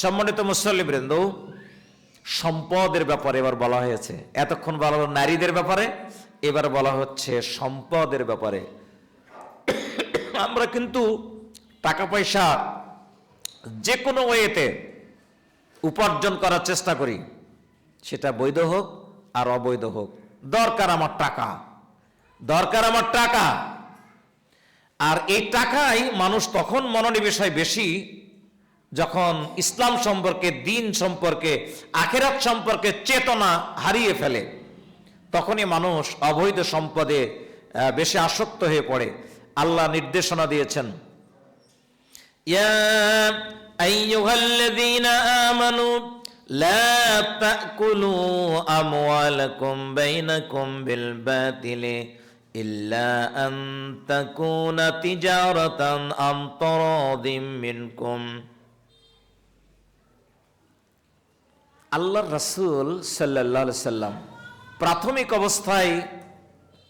সম্মানিত মুসল্লিবৃন্দ, সম্পদের ব্যাপারে এবার বলা হয়েছে। এতক্ষণ বলা হলো নারীদের ব্যাপারে, এবার বলা হচ্ছে সম্পদের ব্যাপারে। আমরা কিন্তু টাকা পয়সা যে কোনো ওয়েতে উপার্জন করার চেষ্টা করি, সেটা বৈধ হোক আর অবৈধ হোক। দরকার আমার টাকা, দরকার আমার টাকা। আর এই টাকাই মানুষ তখন মনোনিবেশ হয় বেশি যখন ইসলাম সম্পর্কে, দিন সম্পর্কে, আখিরাত সম্পর্কে চেতনা হারিয়ে ফেলে। তখনই মানুষ অবৈধ সম্পদে বেশি আসক্ত হয়ে পড়ে। আল্লাহ নির্দেশনা দিয়েছেন, ইয়া আইয়ুহাল্লাযীনা আমানু লা তাকুলু আমওয়ালাকুম বাইনাকুম বিল বাতিলি ইল্লা আন তাকুনা তিজারাতান আন তারাদিম মিনকুম। আল্লাহর রাসূল সাল্লাল্লাহু আলাইহি সাল্লাম প্রাথমিক অবস্থায়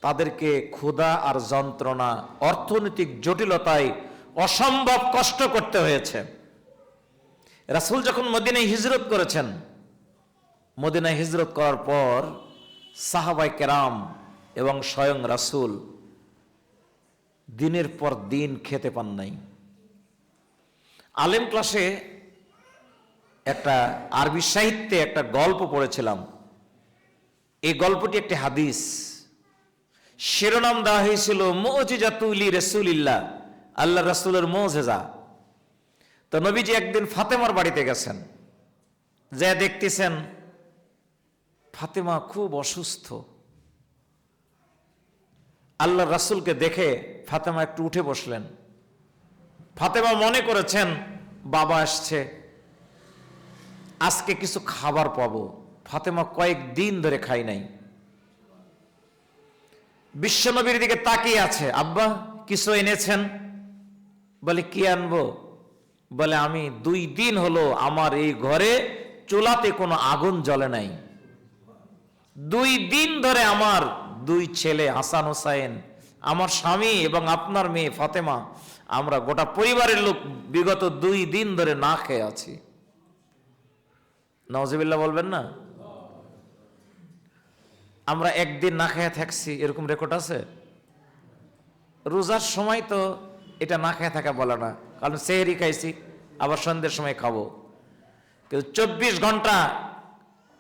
তাদেরকে ক্ষুধা আর যন্ত্রণা, অর্থনৈতিক জটিলতায় অসম্ভব কষ্ট করতে হয়েছে। রাসূল যখন মদিনায় হিজরত করেছেন, মদিনায় হিজরত করার পর সাহাবায়ে কেরাম এবং স্বয়ং রাসূল দিনের পর দিন খেতে পান নাই। আলেম ক্লাসে একটা আরবি সাহিত্যে একটা গল্প পড়েছিলাম। এই গল্পটি একটি হাদিস, শিরোনাম দেওয়া হয়েছিল মুজিজাতুল রাসূলিল্লাহ, আল্লাহ রাসূলের মুজিজা। তো নবীজি একদিন ফাতেমার বাড়িতে গেছেন, যে দেখতেছেন ফাতেমা খুব অসুস্থ। আল্লাহ রাসূলকে দেখে ফাতেমা একটু উঠে বসলেন। ফাতেমা মনে করেছেন বাবা আসছে, আজকে কিছু খাবার পাবো। ফাতেমা কয়েকদিন ধরে খাই নাই। বিশ্বনবীর দিকে তাকিয়ে আছে, আব্বা কিছু এনেছেন? বলে কি আনবো? বলে আমি 2 দিন হলো আমার এই ঘরে চুলাতে কোনো আগুন জ্বলে নাই। 2 দিন ধরে আমার 2 ছেলে হাসান হোসাইন, আমার স্বামী এবং আপনার মেয়ে ফাতেমা, আমরা গোটা পরিবারের লোক বিগত 2 দিন ধরে না খেয়ে আছি। নাউজুবিল্লাহ বলবেন না? আমরা একদিন না খেয়ে থাকছি, এরকম রেকর্ড আছে? রোজার সময় তো এটা না খেয়ে থাকা বলে না, কারণ সেহরি খাইছি, আবার সন্ধ্যের সময় খাবো। কিন্তু 24 ঘন্টা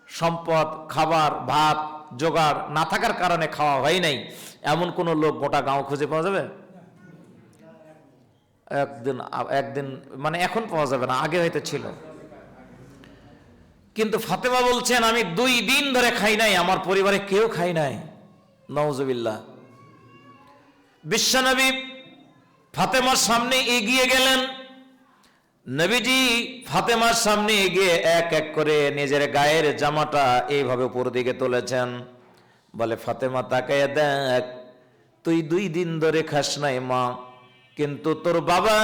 সম্পদ, খাবার, ভাত জোগাড় না থাকার কারণে খাওয়া হয় নাই, এমন কোন লোক গোটা গাঁও খুঁজে পাওয়া যাবে? একদিন মানে এখন পাওয়া যাবে না, আগে হয়তো ছিল। কিন্তু ফাতেমা বলছেন আমি 2 দিন ধরে খাই নাই, আমার পরিবারে কেউ খাই নাই। নাউজুবিল্লাহ। বিশ্বনবী ফাতেমার সামনে এগিয়ে গেলেন। নবীজি ফাতেমার সামনে এগিয়ে এক এক করে নিজের গায়ের জামাটা এইভাবে উপর দিকে তুলেছেন। বলে ফাতেমা তাকায় দেখ, তুই 2 দিন ধরে খাস নাই মা, কিন্তু তোর বাবা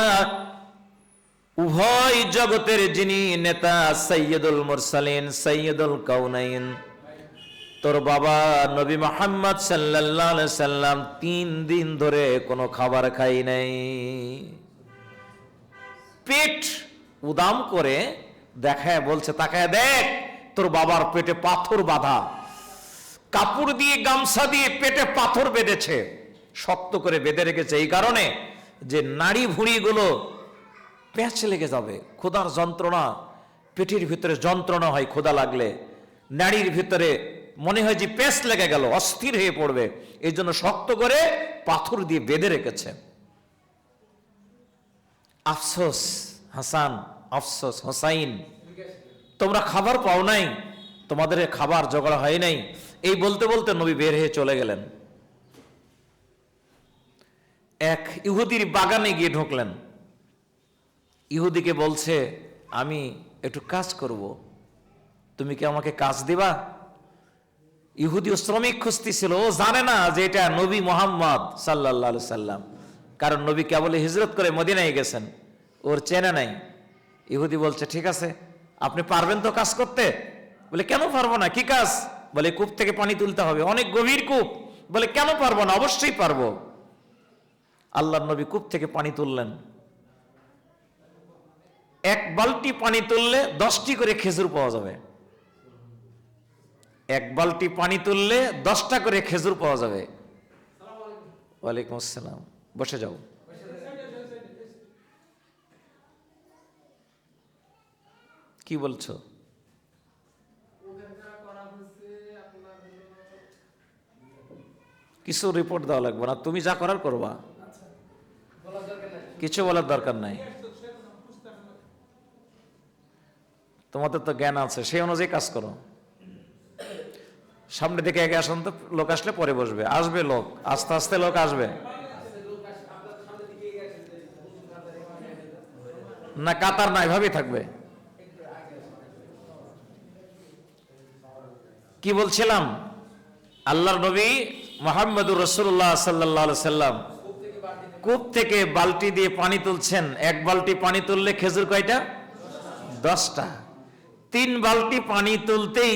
উভয় জগতের যিনি নেতা, সাইয়্যিদুল মুরসালিন, সাইয়্যিদুল কাউনাইন, তোর বাবা নবী মুহাম্মদ সাল্লাল্লাহু আলাইহি সাল্লাম 3 দিন ধরে কোনো খাবার খাই নাই। পেট উদাম করে দেখায় বলছে, তাকায় দেখ তোর বাবার পেটে পাথর বাঁধা, কাপড় দিয়ে গামছা দিয়ে পেটে পাথর বেঁধেছে, শক্ত করে বেঁধে রেখেছে এই কারণে যে নাড়ি ভুঁড়িগুলো প্যাঁচ লেগে যাবে। ক্ষুধার যন্ত্রণা, পেটের ভিতরে যন্ত্রণা হয় ক্ষুধা লাগলে, নাড়ির ভিতরে মনে হয় যে প্যাঁচ লেগে গেল, অস্থির হয়ে পড়বে, এই জন্য শক্ত করে পাথর দিয়ে বেঁধে রেখেছে। আফসোস হাসান, আফসোস হোসাইন, তোমরা খাবার পাও নাই, তোমাদের খাবার জোগাড় হয় নাই। এই বলতে বলতে নবী বের হয়ে চলে গেলেন। এক ইহুদির বাগানে গিয়ে ঢুকলেন। ইহুদিকে বলছে আমি একটু কাজ করব, তুমি কি আমাকে কাজ দিবা? ইহুদি শ্রমিক খুঁজতেছিল, ও জানে না যে এটা নবী মুহাম্মদ সাল্লাল্লাহু আলাইহি সাল্লাম, কারণ নবী কেবল হিজরত করে মদিনায় গেছেন, ওর চেনা নাই। ইহুদি বলছে ঠিক আছে, আপনি পারবেন তো কাজ করতে? বলে কেন পারবো না, কি কাজ? বলে কূপ থেকে পানি তুলতে হবে, অনেক গভীর কূপ। বলে কেন পারবো না, অবশ্যই পারবো। আল্লাহর নবী কূপ থেকে পানি তুললেন। এক বালতি পানি তুললে 10টি করে খেজুর পাওয়া যাবে। এক বালতি পানি তুললে 10টা করে খেজুর পাওয়া যাবে। ওয়ালাইকুম আসসালাম, বসে যাও। কি বলছো? কিছু রিপোর্ট দেওয়া লাগবে না, তুমি যা করার করবা, কিছু বলার দরকার নাই। তোমাদের তো জ্ঞান আছে, সেই অনুযায়ী কাজ করো। সামনে দিকে আগে আসুন তো, লোক আসলে পরে বসবে। আসবে লোক, আস্তে আস্তে লোক আসবে। না কাতার না, এভাবেই থাকবে। কি বলছিলাম? আল্লাহর নবী মুহাম্মদুর রাসূলুল্লাহ সাল্লাল্লাহু আলাইহি সাল্লাম কূপ থেকে বালতি দিয়ে পানি তুলছেন। এক বালতি পানি তুললে খেজুর কয়টা? 10টা। 3 বালতি পানি তুলতেই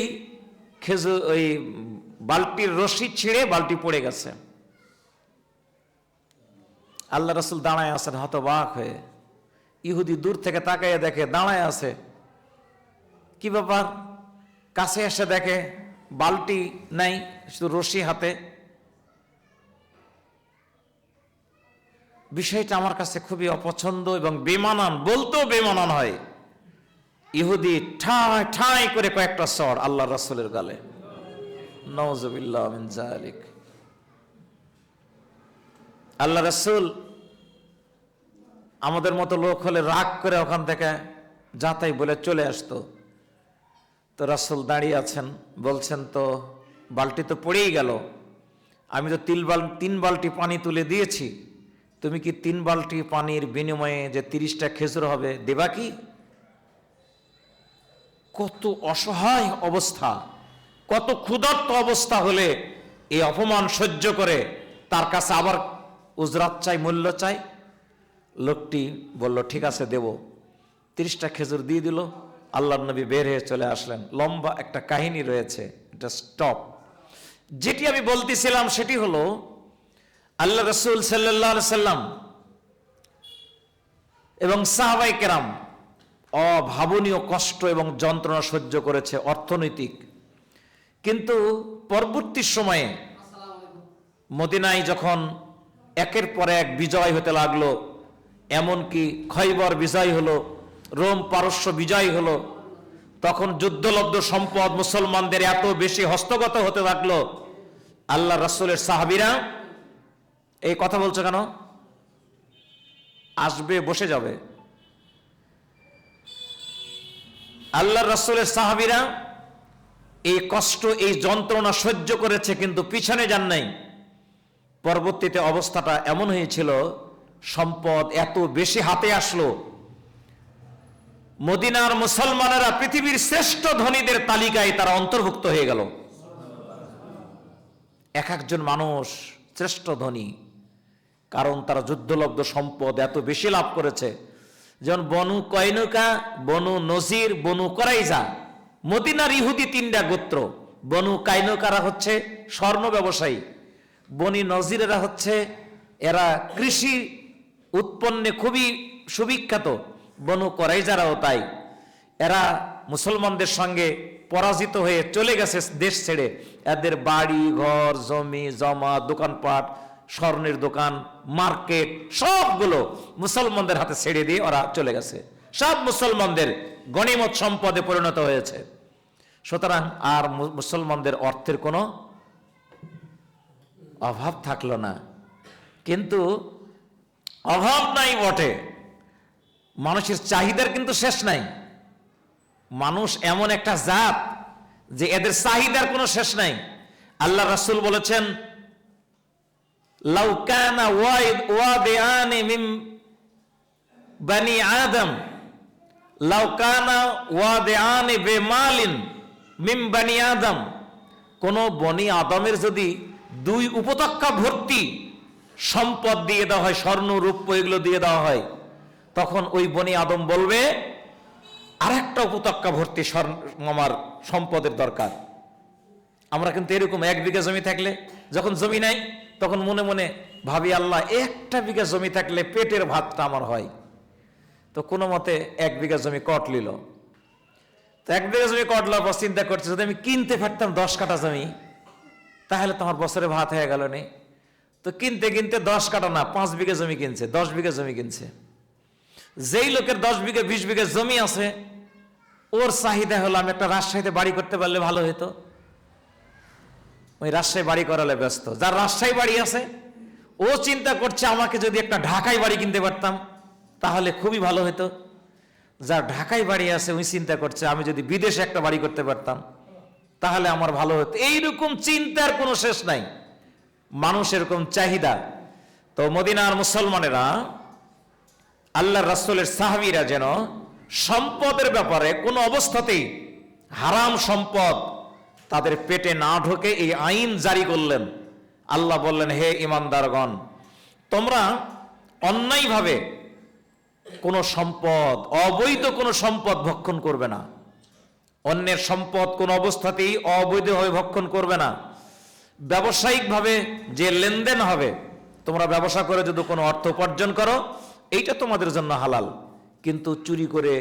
খেজুর, ওই বালতির রশি ছিঁড়ে বালতি পড়ে গেছে। আল্লাহ রাসূল দাঁড়ায় আছেন হতবাক হয়ে। ইহুদি দূর থেকে তাকাইয়ে দেখে দাঁড়ায় আছে, কি ব্যাপার? কাছে এসে দেখে বালতি নাই, শুধু রশি হাতে। বিষয়টা আমার কাছে খুবই অপছন্দ এবং বেমানান, বলতেও বেমানান হয়। ইহুদি ঠায় ঠায় করে কয়েকটা চড় আল্লাহ রাসূলের গালে। নাউযুবিল্লাহ মিন যালিক। আল্লাহ রাসূল আমাদের মতো লোক হলে রাগ করে ওখান থেকে যাতাই বলে চলে আসতো। তো রাসূল দাঁড়িয়ে আছেন, বলছেন তো বালতি তো পড়েই গেল, আমি তো 3 বালতি পানি তুলে দিয়েছি, তুমি কি 3 বালতি পানির বিনিময়ে যে 30টা খেজুর হবে দেবা কি? কত অসহায় অবস্থা, কত ক্ষুধার্ত অবস্থা হলে এই অপমান সহ্য করে তার কাছে আবার উজরাত চাই, মূল্য চাই। লোকটি বলল ঠিক আছে দেব। 30টা খেজুর দিয়ে দিল। আল্লাহর নবী বের হয়ে চলে আসলেন। লম্বা একটা কাহিনী রয়েছে, এটা স্টপ। যেটি আমি বলতেছিলাম সেটি হলো আল্লাহ রাসূল সাল্লাল্লাহু আলাইহি সাল্লাম এবং সাহাবায়ে কেরাম অভাবনীয় কষ্ট এবং যন্ত্রণা সহ্য করেছে, অর্থনৈতিক। কিন্তু পরবর্তী সময়ে মদিনায় যখন একের পর এক বিজয় হতে লাগলো, এমনকি খয়বর বিজয় হলো, রোম পারস্য বিজয় হলো, তখন যুদ্ধলব্ধ সম্পদ মুসলমানদের এত বেশি হস্তগত হতে লাগলো। আল্লাহ রাসূলের সাহাবীরা, এই কথা বলছো কেন? আসবে, বসে যাবে। আল্লাহ রাসূলের সাহাবীরা এই কষ্ট, এই যন্ত্রণা সহ্য করেছে, কিন্তু পিছনে যান নাই। পরবর্তীতে অবস্থাটা এমন হয়েছিল, সম্পদ এত বেশি হাতে আসলো, মদিনার মুসলমানেরা পৃথিবীর শ্রেষ্ঠ ধনীদের তালিকায় তারা অন্তর্ভুক্ত হয়ে গেল। এক একজন মানুষ শ্রেষ্ঠ ধনী, কারণ তারা যুদ্ধলব্ধ সম্পদ এত বেশি লাভ করেছে। যেমন বনু কয়নুকা, বনু নজির, বনু কোরাইজা, মদিনার ইহুদি 3টা গোত্র। বনু কাইনুকারা হচ্ছে স্বর্ণ ব্যবসায়ী, বনি নজিরেরা হচ্ছে, এরা কৃষি উৎপন্নে খুবই সুবিখ্যাত, বনু কোরাইজারাও তাই। এরা মুসলমানদের সঙ্গে পরাজিত হয়ে চলে গেছে দেশ ছেড়ে। এদের বাড়ি ঘর, জমি জমা, দোকানপাট, স্বর্ণের দোকান, মার্কেট সবগুলো মুসলমানদের হাতে ছেড়ে দিয়ে ওরা চলে গেছে। সব মুসলমানদের গনিমত সম্পদে পরিণত হয়েছে। সুতরাং আর মুসলমানদের অর্থের কোনো অভাব থাকলো না। কিন্তু অভাব নাই বটে, মানুষের চাহিদার কিন্তু শেষ নাই। মানুষ এমন একটা জাত যে এদের চাহিদার কোনো শেষ নাই। আল্লাহ রাসূল বলেছেন, লাউ কানা ওয়াদিআন মিন বনি আদম, লাউ কানা ওয়াদিআন বিমালিন মিন বনি আদম, কোন বনি আদমের যদি 2 উপত্যকা ভর্তি সম্পদ দিয়ে দেওয়া হয়, স্বর্ণ রূপ্য এগুলো দিয়ে দেওয়া হয়, তখন ওই বনি আদম বলবে আরেকটা উপত্যকা ভর্তি আমার সম্পদের দরকার। আমরা কিন্তু এরকম 1 বিঘা জমি থাকলে, যখন জমি নাই তখন মনে মনে ভাবি, আল্লাহ 1টা বিঘা জমি থাকলে পেটের ভাতটা আমার হয়। তো কোনো মতে 1 বিঘা জমি কট নিল। তো 1 বিঘা জমি কট লওয়ার পর চিন্তা করছে, যদি আমি কিনতে পারতাম 10 কাঠা জমি, তাহলে তো আমার বছরে ভাত হয়ে গেল নি। তো কিনতে কিনতে 10 কাঠা না, 5 বিঘা জমি কিনছে, 10 বিঘা জমি কিনছে। যেই লোকের 10 বিঘা 20 বিঘা জমি আছে, ওর চাহিদা হলো আমি একটা রাজশাহীতে বাড়ি করতে পারলে ভালো হতো। ওই রাজশাহী বাড়ি করালে ব্যস্ত। যার রাজশাহী বাড়ি আছে, ও চিন্তা করছে আমাকে যদি একটা ঢাকায় বাড়ি কিনতে পারতাম তাহলে খুবই ভালো হতো। যার ঢাকায় বাড়ি আছে, ওই চিন্তা করছে আমি যদি বিদেশে একটা বাড়ি করতে পারতাম তাহলে আমার ভালো হতো। এইরকম চিন্তার কোনো শেষ নাই, মানুষ এরকম চাহিদা। তো মদিনার মুসলমানেরা, আল্লাহর রাসূলের সাহাবীরা যেন সম্পদের ব্যাপারে কোনো অবস্থাতেই হারাম সম্পদ তাদের পেটে না ঢোকে, এই আইন জারি করলেন। আল্লাহ বললেন, হে ঈমানদারগণ, তোমরা অন্যায়ভাবে কোনো সম্পদ, অবৈধ কোনো সম্পদ ভক্ষণ করবে না। অন্যের সম্পদ কোনো অবস্থাতেই অবৈধভাবে ভক্ষণ করবে না। ব্যবসায়িকভাবে যে লেনদেন হবে, তোমরা ব্যবসা করে যদি কোনো অর্থ উপার্জন করো, এইটা তোমাদের জন্য হালাল। কিন্তু চুরি করে,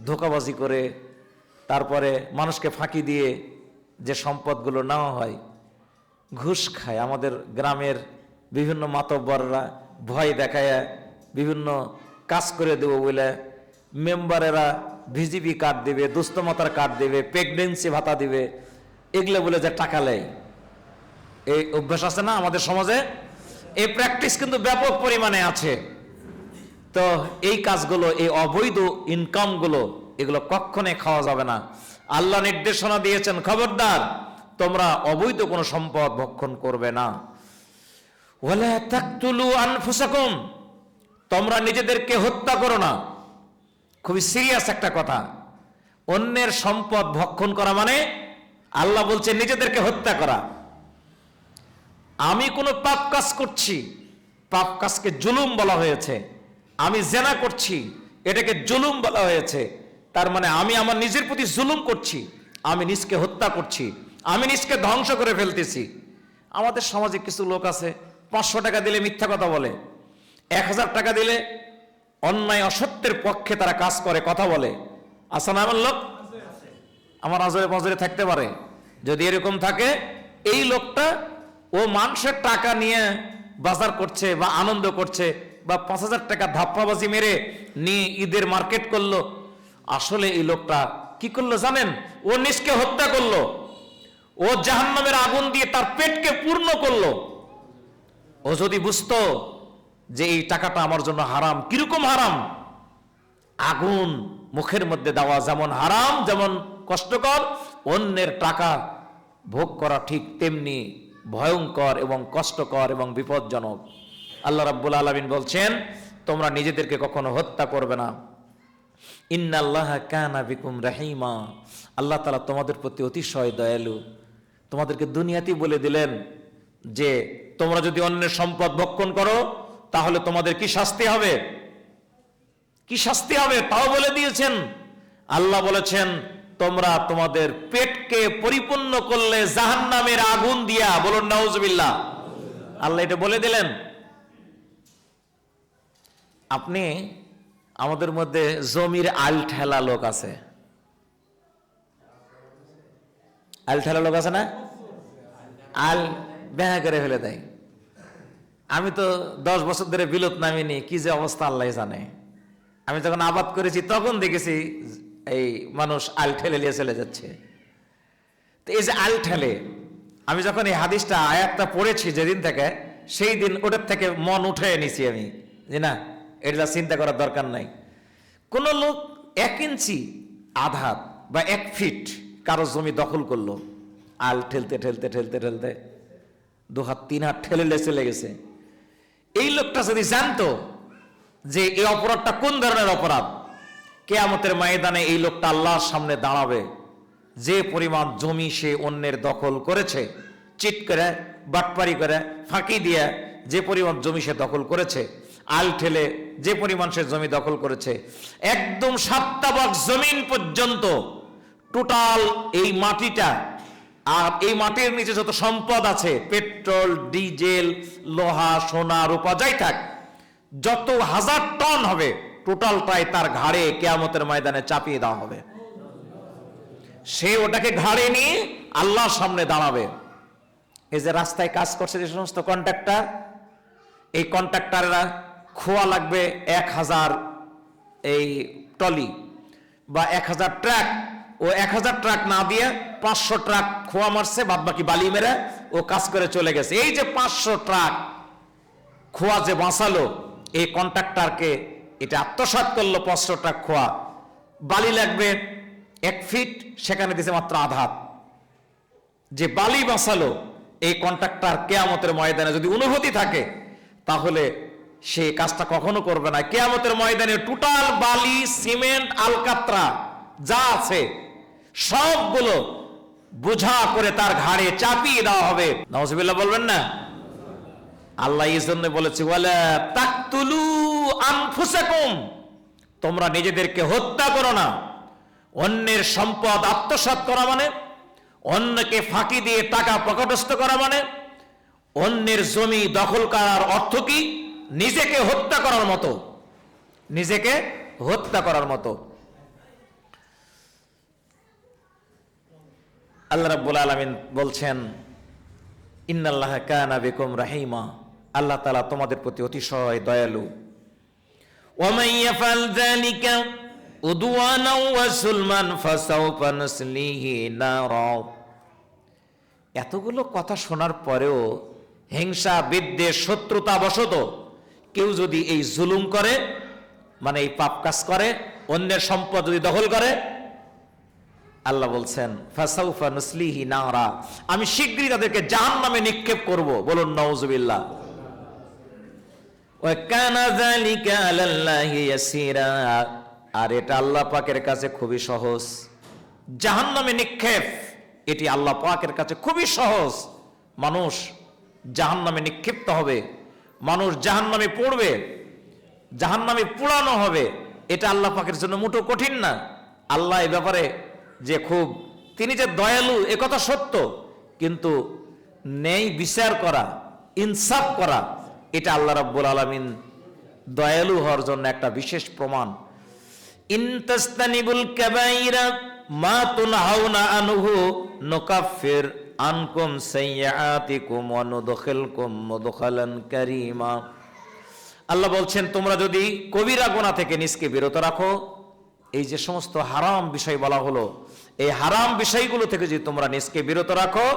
ধোঁকাবাজি করে, তারপরে মানুষকে ফাঁকি দিয়ে যে সম্পদগুলো নেওয়া হয়, ঘুষ খায়। আমাদের গ্রামের বিভিন্ন মাতব্বররা ভয় দেখায় বিভিন্ন কাজ করে দেবো বলে মেম্বারেরা ভিজিপি কার্ড দিবে, দুস্থমাতার কার্ড দিবে, প্রেগনেন্সি ভাতা দিবে, এগুলো বলে যে টাকা নেয়। এই অভ্যাস আছে না আমাদের সমাজে? এই প্র্যাকটিস কিন্তু ব্যাপক পরিমাণে আছে। তো এই কাজগুলো, এই অবৈধ ইনকামগুলো, এগুলো কখনো খাওয়া যাবে না। আল্লাহ নির্দেশনা দিয়েছেন, খবরদার তোমরা অবৈধ কোনো সম্পদ ভক্ষণ করবে না। ওয়ালা তাকতুলু আনফুসাকুম, তোমরা নিজেদেরকে হত্যা করো না। খুবই সিরিয়াস একটা কথা। অন্যের সম্পদ ভক্ষণ করা মানে আল্লাহ বলছে নিজেদেরকে হত্যা করা। আমি কোনো পাপ কাজ করছি, পাপ কাজকে জুলুম বলা হয়েছে। আমি জেনা করছি, এটাকে জুলুম বলা হয়েছে। তার মানে আমি আমার নিজের প্রতি জুলুম করছি, আমি নিজকে হত্যা করছি, আমি নিজকে ধ্বংস করে ফেলতেছি। আমাদের সমাজে কিছু লোক আছে, 500 টাকা দিলে মিথ্যা কথা বলে, 1000 টাকা দিলে অন্যায় অসত্যের পক্ষে তারা কাজ করে, কথা বলে। আছে না এমন লোক? আমার আজরে পাজরে থাকতে পারে। যদি এরকম থাকে, এই লোকটা ও মানুষের টাকা নিয়ে বাজার করছে বা আনন্দ করছে, বা 5000 টাকা ধাপ্পাবাজি মেরে নিয়ে ঈদের মার্কেট করলো। আসলে এই লোকটা কি করলো জানেন? ও নিজকে হত্যা করলো। ও জাহান্নামের আগুন দিয়ে তার পেটকে পূর্ণ করলো। ও যদি বুঝতো যে এই টাকাটা আমার জন্য হারাম। কিরকম হারাম? আগুন মুখের মধ্যে দেওয়া যেমন হারাম, যেমন কষ্টকর, অন্যের টাকা ভোগ করা ঠিক তেমনি ভয়ঙ্কর এবং কষ্টকর এবং বিপজ্জনক। আল্লাহ রাব্বুল আলামিন বলছেন, তোমরা নিজেদেরকে কখনো হত্যা করবে না। ইন্নাল্লাহা কানা বিকুম রাহিমা, আল্লাহ তাআলা তোমাদের প্রতি অতিশয় দয়ালু। তোমাদেরকে দুনিয়াতেই বলে দিলেন যে তোমরা যদি অন্যের সম্পদ ভক্ষণ করো তাহলে তোমাদের কি শাস্তি হবে, কি শাস্তি হবে তাও বলে দিয়েছেন। আল্লাহ বলেছেন, তোমরা তোমাদের পেটকে পরিপূর্ণ করলে জাহান্নামের আগুন দিয়া, বলুন নাউজুবিল্লাহ। আল্লাহ এটা বলে দিলেন। আপনি, আমাদের মধ্যে জমির আল ঠেলা লোক আছে, আল ঠেলা লোক আছে না? আল ব্যাহা করে ফেলে দেয়। আমি তো 10 বছর ধরে বিলত নামিনি, কি যে অবস্থা আল্লাহ জানে। আমি যখন আবাদ করেছি তখন দেখেছি এই মানুষ আল ঠেলে নিয়ে চলে যাচ্ছে। তো এই যে আল ঠেলে, আমি যখন এই হাদিসটা, আয়াতটা পড়েছি যেদিন থেকে, সেই দিন ওটার থেকে মন উঠে নিছি আমি, যে না, এটা চিন্তা করার দরকার নাই। কোন লোক 1 ইঞ্চি আধাত বা 1 ফিট কারো জমি দখল করলো, আল ঠেলতে ঠেলতে ঠেলতে ঠেলতে 2 হাত 3 হাত ঠেলে চলে গেছে। এই লোকটা যদি জানতো যে এই অপরাধটা কোন ধরনের অপরাধ, কিয়ামতের ময়দানে এই লোকটা আল্লাহর সামনে দাঁড়াবে। যে পরিমাণ জমি সে অন্যের দখল করেছে, চিট করে, বাটপারি করে, ফাঁকি দিয়ে যে পরিমাণ জমি সে দখল করেছে, আল ঠেলে যে পরিমাণ সে জমি দখল করেছে, একদম 7টা ভাগ জমিন পর্যন্ত টোটাল এই মাটিটা, আর এই মাটির নিচে যত সম্পদ আছে, পেট্রোল, ডিজেল, লোহা, সোনা, রূপা, যাই থাক, যত 1000 টন হবে টোটালটাই তার ঘাড়ে কিয়ামতের ময়দানে চাপিয়ে দেওয়া হবে। সে ওটাকে ঘাড়ে নিয়ে আল্লাহর সামনে দাঁড়াবে। এই যে রাস্তায় কাজ করছে যে সমস্ত কন্ট্রাক্টর, এই কন্ট্রাক্টররা খোয়া লাগবে 1000 এই টলি বা 1000 ট্রাক। ও 1000 ট্রাক না দিয়ে 500 ট্রাক খোয়া মারছে, বাদ বাকি বালি মেরে ও কাজ করে চলে গেছে। এই যে 500 ট্রাক খোয়া যে বাঁচালো, এই কন্ট্রাক্টরকে এটা আত্মসাৎ করলো 500 ট্রাক খোয়া। বালি লাগবে 1 ফিট, সেখানে দিছে মাত্র আধা হাত। যে বালি বাঁচালো এই কন্ট্রাক্টর কিয়ামতের ময়দানে যদি অনুভূতি থাকে, তাহলে সে কাজটা কখনো করবে না। কিয়ামতের ময়দানে টোটাল বালি, সিমেন্ট, আলকাত্রা যা আছে সবগুলো বোঝা করে তার ঘাড়ে চাপিয়ে দেওয়া হবে। নাউজুবিল্লাহ বলবেন না? আল্লাহ এই জন্য বলেছে, ওয়ালা তাকতুলু আনফুসাকুম, তোমরা নিজেদেরকে হত্যা করো না। অন্যের সম্পদ আত্মসাৎ করা মানে, অন্যকে ফাঁকি দিয়ে টাকা পকেটস্থ করা মানে, অন্যের জমি দখল করার অর্থ কি? নিজেকে হত্যা করার মতো, নিজেকে হত্যা করার মতো। আল্লাহ রাব্বুল আলামিন বলছেন, ইন্নাল্লাহা কানা বিকুম রাহিমা, আল্লাহ তাআলা তোমাদের প্রতি অতিশয় দয়ালু। ওয়া মান ইয়াফআল যালিকা উদওয়ানা ওয়া সুলমান ফাসাউফা নাসলিহি নারা। এতগুলো কথা শোনার পরেও হিংসা, বিদ্বেষ, শত্রুতা বশত কেউ যদি এই জুলুম করে, মানে এই পাপ কাজ করে, অন্যের সম্পদ যদি দখল করে, আল্লাহ বলছেন ফাসাউফা নাসলিহি নারা, আমি শীঘ্রই তাদেরকে জাহান্নামে নিক্ষেপ করব। বলুন নাউজুবিল্লাহ। ওয়া কানা যালিকা আলাল্লাহি ইয়াসীরা, আর এটা আল্লাহ পাকের কাছে খুবই সহজ। জাহান্নামে নিক্ষেপ এটি আল্লাহ পাকের কাছে খুবই সহজ। মানুষ জাহান্নামে নিক্ষিপ্ত হবে, মানুষ জাহান্নামে পড়বে, জাহান্নামে পোড়ানো হবে, এটা আল্লাহ পাকের জন্য মোটেও কঠিন না। আল্লাহ এ ব্যাপারে যে খুব, তিনি যে দয়ালু এ কথা সত্য, কিন্তু ন্যায় বিচার করা, ইনসাফ করা, এটা আল্লাহ রাব্বুল আলামিন দয়ালু হওয়ার জন্য একটা বিশেষ প্রমাণ। ইন তাসতানিবুল কাবাইরা মা তুনহাউনা আনহু নুকাফির আনকুম সাইয়্যাতিকুম ওয়া নুদখিলকুম মুদখালান কারীমা। আল্লাহ বলছেন, তোমরা যদি কবিরা গুনাহ থেকে নিজকে বিরত রাখো, এই যে সমস্ত হারাম বিষয় বলা হলো, এই হারাম বিষয়গুলো থেকে যদি তোমরা নিজকে বিরত রাখো,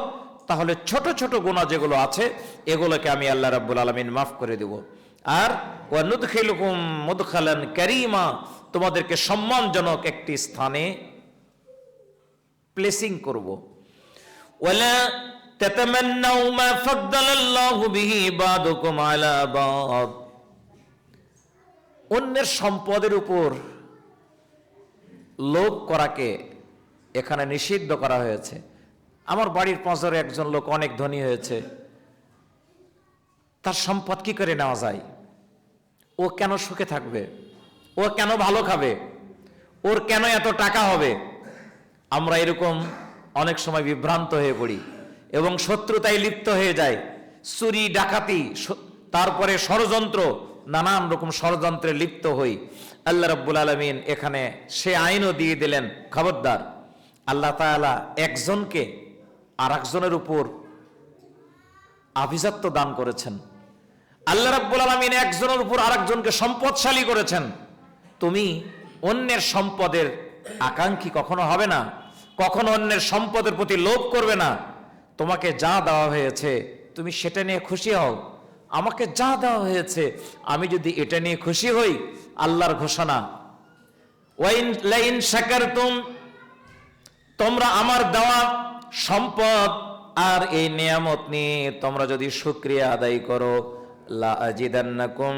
তাহলে ছোট ছোট গুনাহ যেগুলো আছে এগুলোকে আমি আল্লাহ রাব্বুল আলামিন মাফ করে দেব। আর ওয়া নুদখিলকুম মুদখালান কারীমা, তোমাদেরকে সম্মানজনক একটি স্থানে প্লেসিং করব। ওয়ালা তাতামান্নাউ মা ফাদ্দালাল্লাহু বিহি বা'দাকুম আলা বা'দ, অন্যের সম্পদের উপর লোভ করাকে এখানে নিষিদ্ধ করা হয়েছে। আমার বাড়ির পাঁচরে একজন লোক অনেক ধনী হয়েছে, তার সম্পদ কি করে নেওয়া যায়? ও কেন সুখে থাকবে? ও কেন ভালো খাবে? ওর কেন এত টাকা হবে? আমরা এরকম অনেক সময় বিভ্রান্ত হয়ে পড়ি এবং শত্রুতায় লিপ্ত হয়ে যায়। চুরি, ডাকাতি, তারপরে ষড়যন্ত্র, নানান রকম ষড়যন্ত্রে লিপ্ত হই। আল্লাহ রাব্বুল আলামিন এখানে সে আইনও দিয়ে দিলেন, খবরদার, আল্লাহ তাআলা একজনকে আর একজনের উপর আভিজাত্য দান করেছেন। আল্লাহ রাব্বুল আলামিন একজনের উপর আরেকজনকে সম্পদশালী করেছেন। তুমি অন্যের সম্পদের আকাঙ্ক্ষী কখনো হবে না, কখনো অন্যের সম্পদের প্রতি লোভ করবে না। তোমাকে যা দেওয়া হয়েছে তুমি সেটা নিয়ে খুশি হও। আমাকে যা দেওয়া হয়েছে আমি যদি এটা নিয়ে খুশি হই, আল্লাহর ঘোষণা, ওয়াইন লাইন শাকারতুম, তোমরা আমার দেওয়া সম্পদ আর এই নিয়ামত নিয়ে তোমরা যদি শুকরিয়া আদায় করো, লা আজিদান্নাকুম,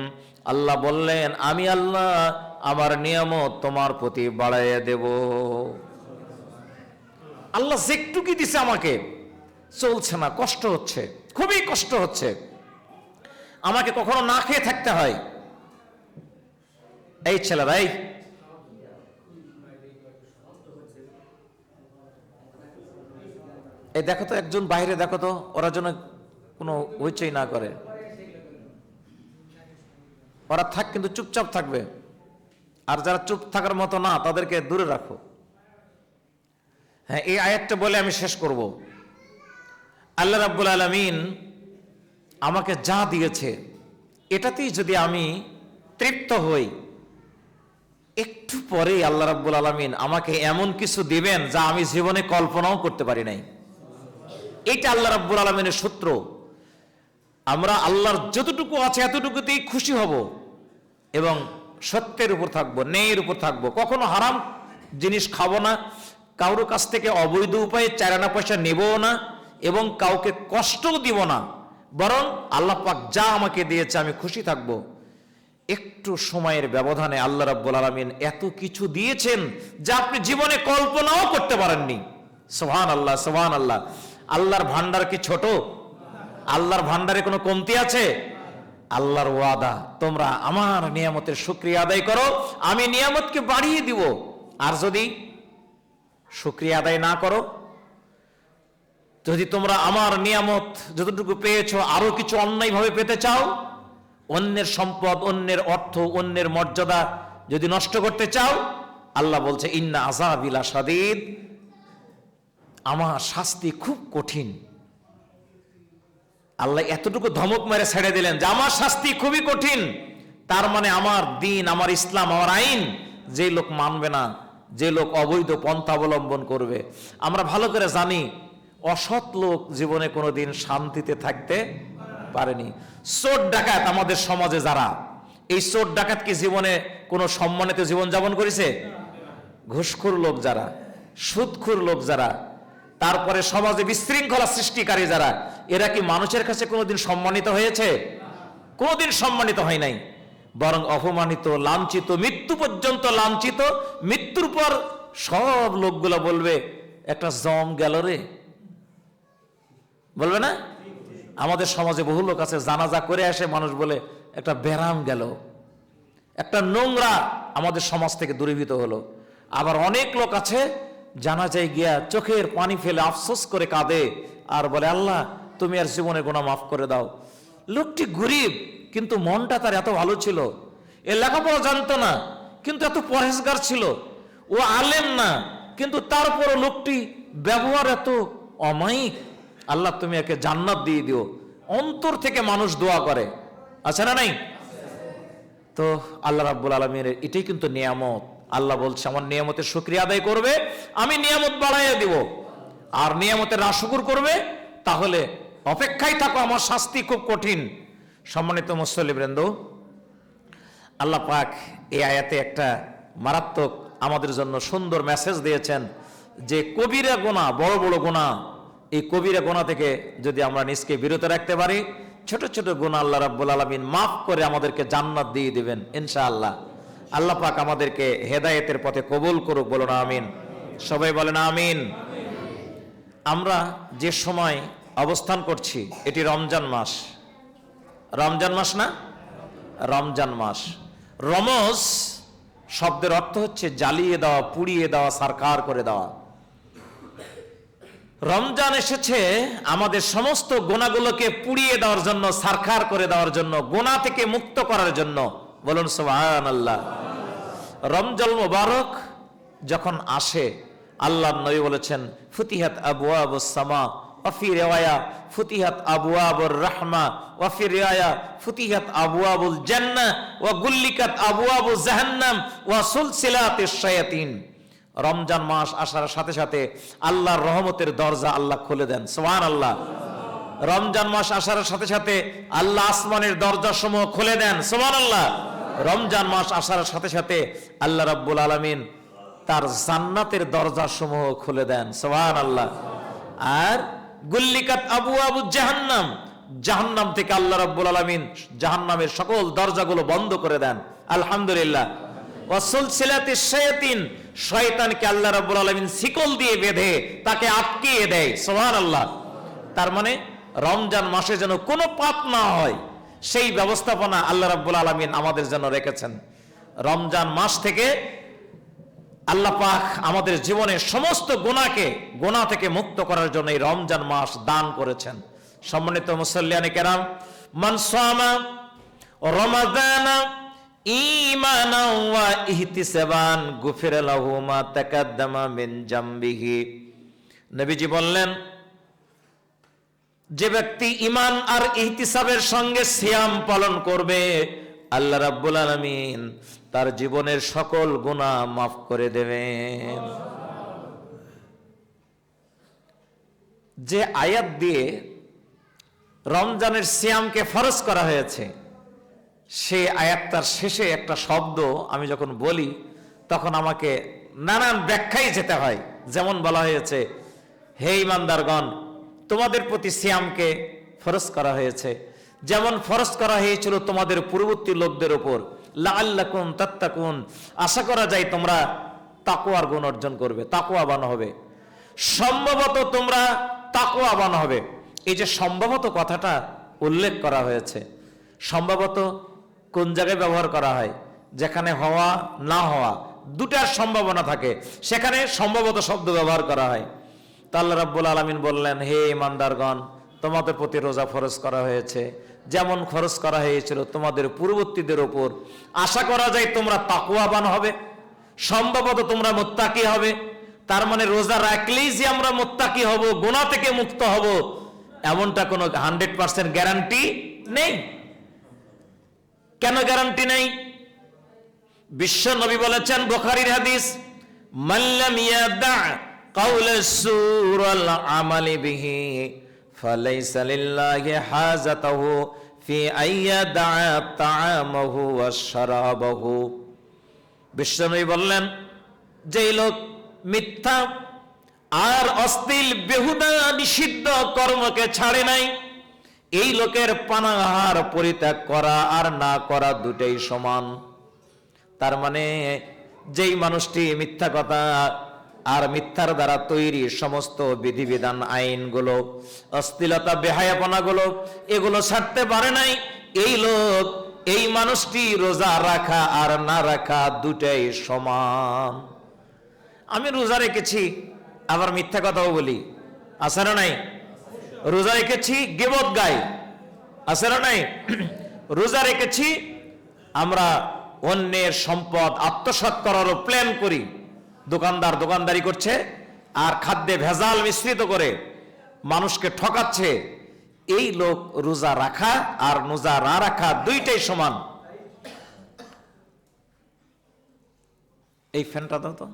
আল্লাহ বললেন আমি আল্লাহ আমার নিয়ামত তোমার প্রতি বাড়াইয়া দেব। আল্লাহ যেটুকু দিছে আমাকে, চলছে না, কষ্ট হচ্ছে, খুবই কষ্ট হচ্ছে, আমাকে কখনো না খেয়ে থাকতে হয়। এই ছেলেরা, এই দেখো তো একজন বাইরে, দেখো তো ওরা যেন কোনো হইচই না করে, ওরা থাক কিন্তু চুপচাপ থাকবে। আর যারা চুপ থাকার মতো না তাদেরকে দূরে রাখো। হ্যাঁ, এই আয়াতটা বলে আমি শেষ করব। আল্লাহ রাব্বুল আলামিন আমাকে যা দিয়েছে এটাতেই যদি আমি তৃপ্ত হই, একটু পরেই আল্লাহ রাব্বুল আলামিন আমাকে এমন কিছু দিবেন যা আমি জীবনে কল্পনাও করতে পারি নাই। এটা আল্লাহ রাব্বুল আলামিনের সূত্র। আমরা আল্লাহর যতটুকু আছে এতটুকুতেই খুশি হব এবং সত্যের উপর থাকবো, ন্যায়ের উপর থাকবো। কখনো হারাম জিনিস খাবো না, কারোর কাছ থেকে অবৈধ উপায়ে চারানা পয়সা নেবও না এবং কাউকে কষ্টও দিব না, বরং আল্লাহ পাক যা আমাকে দিয়েছে আমি খুশি থাকবো। একটু সময়ের ব্যবধানে আল্লাহ রাব্বুল আলামিন এত কিছু দিয়েছেন যা আপনি জীবনে কল্পনাও করতে পারেননি। সুবহানাল্লাহ, সুবহানাল্লাহ। আল্লাহর ভান্ডার কি ছোট? আল্লাহর ভান্ডারে কোনো কমতি আছে? আল্লাহর ওয়াদা, তোমরা আমার নিয়ামতের শুকরিয়া আদায় করো, আমি নিয়ামতকে বাড়িয়ে দিব। আর যদি শুকরিয়া আদায় না করো, যদি তোমরা আমার নিয়ামত যতটুকু পেয়েছো আরো কিছু অন্যায়ভাবে পেতে চাও, অন্যের সম্পদ, অন্যের অর্থ, অন্যের মর্যাদা যদি নষ্ট করতে চাও, আল্লাহ বলছে ইন্না আযাবি লাশাদীদ, আমার শাস্তি খুব কঠিন। আল্লাহ এতটুকু ধমক মেরে ছেড়ে দিলেন যে আমার শাস্তি খুবই কঠিন। তার মানে আমার দিন, আমার ইসলাম, আমার আইন যে লোক মানবে না, যে লোক অবৈধ পন্থা অবলম্বন করবে, আমরা ভালো করে জানি অসৎ লোক জীবনে কোনোদিন শান্তিতে থাকতে পারেনি। চোর ডাকাত আমাদের সমাজে যারা, এই চোর ডাকাত কি জীবনে কোনো সম্মানিত জীবন যাপন করেছে? ঘুষখোর লোক যারা, সুদখোর লোক যারা, তারপরে সমাজে বিশৃঙ্খলা সৃষ্টিকারী যারা, এরা কি মানুষের কাছে কোনোদিন সম্মানিত হয়েছে? কোনোদিন সম্মানিত হয় নাই, বরং অপমানিত, লাঞ্ছিত, মৃত্যু পর্যন্ত লাঞ্ছিত। মৃত্যুর পর সব লোকগুলো বলবে একটা জম গেল রে, বলবে না? আমাদের সমাজে বহু লোক আছে জানাজা করে আসে, মানুষ বলে একটা বেরাম গেল, একটা নোংরা আমাদের সমাজ থেকে দূরীভূত হলো। আবার অনেক লোক আছে জানাজায় গিয়া চোখের পানি ফেলে আফসোস করে কাঁদে আর বলে আল্লাহ তুমি আর জীবনে গুনাহ মাফ করে দাও। লোকটি গরিব কিন্তু মনটা তার এত ভালো ছিল, এ লেখাপড়া জানতো না কিন্তু এত পরহেজগার ছিল, ও আলেম না কিন্তু তারপরও লোকটি ব্যবহার এত অমায়িক, আল্লাহ তুমি একে জান্নাত দিয়ে দিও। অন্তর থেকে মানুষ দোয়া করে, আছে না নাই? তো আল্লাহ রাব্বুল আলামিনের এটাই কিন্তু নিয়ামত। আল্লাহ বলছে আমার নিয়ামতের শুকরিয়া আদায় করবে, আমি নিয়ামত বাড়াইয়া দিব। আর নিয়ামতের নাশুকুর করবে, তাহলে অপেক্ষায় থাকো, আমার শাস্তি খুব কঠিন। সম্মানিত মুসল্লিবৃন্দ, আল্লাহ পাক এই আয়াতে একটা মারাত্মক আমাদের জন্য সুন্দর মেসেজ দিয়েছেন যে কবিরা গুনাহ, বড় বড় গুনাহ, এই কবিরা গুনাহ থেকে যদি আমরা নিজকে বিরত রাখতে পারি, ছোট ছোট গুনাহ আল্লাহ রাব্বুল আলামিন মাফ করে আমাদেরকে জান্নাত দিয়ে দিবেন ইনশাআল্লাহ। আল্লাহ পাক আমাদেরকে হেদায়েতের পথে কবুল করুক, বলুন আমিন। সবাই বলেন আমিন। আমরা যে সময় অবস্থান করছি এটি রমজান মাস। রমজান মাস না? রমজান মাস। রমজ শব্দের অর্থ হচ্ছে জ্বালিয়ে দেওয়া, পুড়িয়ে দেওয়া, সারকার করে দেওয়া। রমজান এসেছে আমাদের সমস্ত গুনাহগুলোকে পুড়িয়ে দেওয়ার জন্য, সারকার করে দেওয়ার জন্য, গুনাহ থেকে মুক্ত করার জন্য। বলুন সুবহানাল্লাহ। রমজান মুবারক যখন আসে, আল্লাহর নবী বলেছেন ফুতিহাত আবওয়াবুস সামা ওয়া ফি রিওয়ায়া ফুতিহাত আবওয়াবুর রাহমা ওয়া ফি রিওয়ায়া ফুতিহাত আবওয়াবুল জান্নাহ ওয়া গুল্লিকাত আবওয়াবু জাহান্নাম ওয়া সুলসিলাতিশ শায়াতিন। রমজান মাস আসার সাথে সাথে আল্লাহর রহমতের দরজা আল্লাহ খুলে দেন, সুবহানাল্লাহ। রমজান মাস আসার সাথে সাথে আল্লাহ আসমানের দরজা সমূহ খুলে দেন, সুবহানাল্লাহ। রমজান মাস আসার সাথে সাথে আল্লাহ রাব্বুল আলামিন তার জান্নাতের দরজা সমূহ খুলে দেন, সুবহানাল্লাহ। আর গুল্লিকাত আবওয়াবু জাহান্নাম, জাহান্নাম থেকে আল্লাহ রাব্বুল আলামিন জাহান্নামের সকল দরজাগুলো বন্ধ করে দেন, আলহামদুলিল্লাহ। ওয়া সুলসিলাতিশ শায়াতিন, শয়তানকে আল্লাহ রাব্বুল আলামিন শিকল দিয়ে বেঁধে তাকে আটকিয়ে দেয়, সুবহানাল্লাহ। তার মানে রমজান মাসে যেন কোনো পাপ না হয় সেই ব্যবস্থাপনা আল্লাহ রাব্বুল আলামিন আমাদের জন্য রেখেছেন। রমজান মাস থেকে আল্লাহ পাক আমাদের জীবনের সমস্ত গুনাহ থেকে মুক্ত করার জন্য এই রমজান মাস দান করেছেন। সম্মানিত মুসল্লিয়ানে কেরাম, মান সামা রমাদানা ঈমানাও ওয়া ইহতিসাবান গুফিরা লাহু মা তাকাদ্দামা মিন জামবিহি। নবীজি বললেন, যে ব্যক্তি ঈমান আর ইহতিসাবের সঙ্গে সিয়াম পালন করবে, আল্লাহ রাব্বুল আলামিন তার জীবনের সকল গুনাহ মাফ করে দেবেন। যে আয়াত দিয়ে রমজানের সিয়ামকে ফরজ করা হয়েছে, সেই আয়াতটার শেষে একটা শব্দ আমি যখন বলি তখন আমাকে নানান ব্যাখ্যায় যেতে হয়। যেমন বলা হয়েছে, হে ঈমানদারগণ, তোমাদের প্রতি সিয়ামকে ফরজ করা হয়েছে, যেমন ফরজ করা হয়েছিল তোমাদের পূর্ববর্তী লোকদের উপর, লাআল্লাকুম তাত্তাকুন, আশা করা যায় তোমরা তাকওয়ার গুণ অর্জন করবে, তাকওয়াবান হবে, সম্ভবত তোমরা তাকওয়াবান হবে। এই যে সম্ভবত কথাটা উল্লেখ করা হয়েছে, সম্ভবত কোন জায়গায় ব্যবহার করা হয়? যেখানে হওয়া না হওয়া দুটার সম্ভাবনা থাকে, সেখানে সম্ভবত শব্দ ব্যবহার করা হয়। তা আল্লাহ রাব্বুল আলামিন বললেন, হে ঈমানদারগণ, তোমাদের প্রতি রোজা ফরজ করা হয়েছে, যেমন ফরজ করা হয়েছিল তোমাদের পূর্ববর্তীদের উপর, আশা করা যায় তোমরা তাকওয়াবান হবে, সম্ভবত তোমরা মুত্তাকি হবে। তার মানে রোজা রাখলেই যে আমরা মুত্তাকি হব, গুনাহ থেকে মুক্ত হব, এমনটা কোনো 100% গ্যারান্টি নেই। কেন গ্যারান্টি নেই? বিশ্ব নবী বলেছেন, বুখারীর হাদিস, মান লাম ইয়াদা কাওলাস সুর ওয়াল আমালি বিহি ফালাইসা লিল্লাহি হাজাতাহু ফি আইয়াদা তাআমাহু ওয়াশ শারাবাহু। বিশ্ব নবী বললেন, যেই লোক মিথ্যা আর অশ্লীল বেহুদা নিষিদ্ধ কর্মকে ছাড়ে নাই, এই লোকের পানাহার পরিত্যাগ করা আর না করা দুটাই সমান। তার মানে যেই মানুষটি মিথ্যা কথা আর মিথ্যার দ্বারা তৈরি সমস্ত বিধিবিধান, আইনগুলো, অশ্লীলতা, বেহায়াপনাগুলো, এগুলো ছাড়তে পারে নাই, এই লোক, এই মানুষটি রোজা রাখা আর না রাখা দুটাই সমান। আমি রোজা রেখেছি, আবার মিথ্যা কথাও বলি, আছে না নাই? রোজা রেখেছি, গীবত গাই, আছে না নাই? রোজা রেখেছি, আমরা অন্যের সম্পদ আত্মসাৎ করারও প্ল্যান করি। দোকানদার দোকানদারি করছে আর খাদ্যে ভেজাল মিশ্রিত করে মানুষকে ঠকাচ্ছে, এই লোক রোজা রাখা আর রোজা না রাখা দুইটাই সমান। এই ফ্যানটা দাও তো,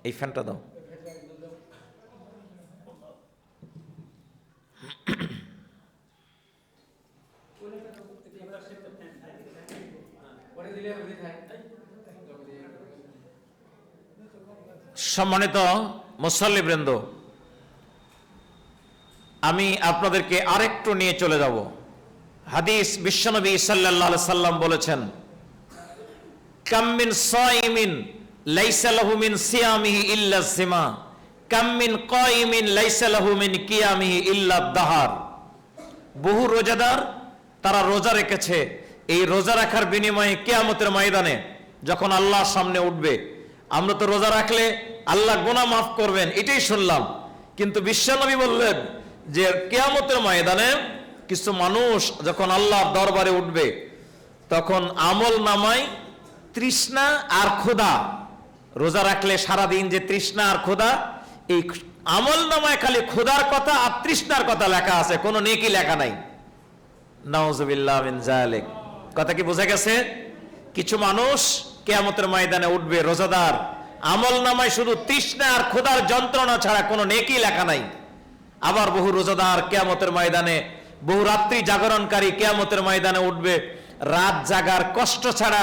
এই ফ্যানটা দাও। সম্মানিত মুসল্লিবৃন্দ, আমি আপনাদেরকে আরেকটু নিয়ে চলে যাব। হাদিস, বিশ্বনবী সাল্লাল্লাহু আলাইহি সাল্লাম বলেছেন, কাম মিন সাইমিন লাইসা লাহু মিন সিয়ামিহি ইল্লা সিমা, কাম মিন কাইমিন লাইসা লাহু মিন কিয়ামিহি ইল্লা দাহার। বহু রোজাদার, তারা রোজা রেখেছে, এই রোজা রাখার বিনিময়ে কিয়ামতের ময়দানে যখন আল্লাহর সামনে উঠবে, আমরা তো রোজা রাখলে আল্লাহ গুনাহ মাফ করবেন এটাই শুনলাম, কিন্তু বিশ্বনবী বললেন যে কিয়ামতের ময়দানে কিছু মানুষ যখন আল্লাহর দরবারে উঠবে, তখন আমল নামায় তৃষ্ণা আর ক্ষুধা, রোজা রাখলে সারাদিন যে তৃষ্ণা আর ক্ষুধা, এই আমল নামায় খালি ক্ষুধার কথা আর তৃষ্ণার কথা লেখা আছে, কোনো নেকি লেখা নাই। নাউজুবিল্লাহ মিন যালিক। কথা কি বোঝা গেছে? কিছু মানুষ কিয়ামতের ময়দানে উঠবে রোজাদার, আমল নামায় শুধু তৃষ্ণা আর ক্ষুধার যন্ত্রণা ছাড়া কোনো নেকি লেখা নাই। আবার বহু রোজাদার কিয়ামতের ময়দানে, বহু রাত্রি জাগরণকারী কিয়ামতের ময়দানে উঠবে রাত জাগার কষ্ট ছাড়া।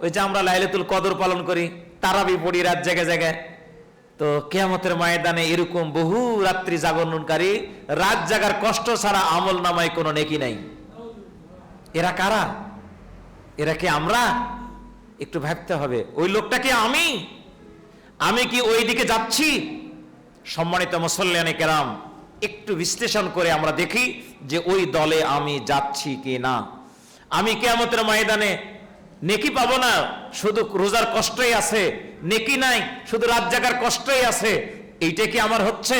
ওই যে আমরা লাইলাতুল কদর পালন করি, তারাবি পড়ি রাত জেগে জেগে, তো কিয়ামতের ময়দানে এরকম বহু রাত্রি জাগরণকারী রাত জাগার কষ্ট ছাড়া আমল নামায় কোনো নেকি নাই। এরা কারা? এরা কি আমরা? একটু ভাবতে হবে, ওই লোকটা কি আমি কি ওই দিকে যাচ্ছি? সম্মানিত মুসল্লিয়ানে কেরাম, একটু বিশ্লেষণ করে আমরা দেখি যে ওই দলে আমি যাচ্ছি কি না। আমি কিয়ামতের ময়দানে নেকি পাবো না, শুধু রোজার কষ্টই আছে, নেকি নাই, শুধু রাত জাগার কষ্টই আছে, এইটা কি আমার হচ্ছে?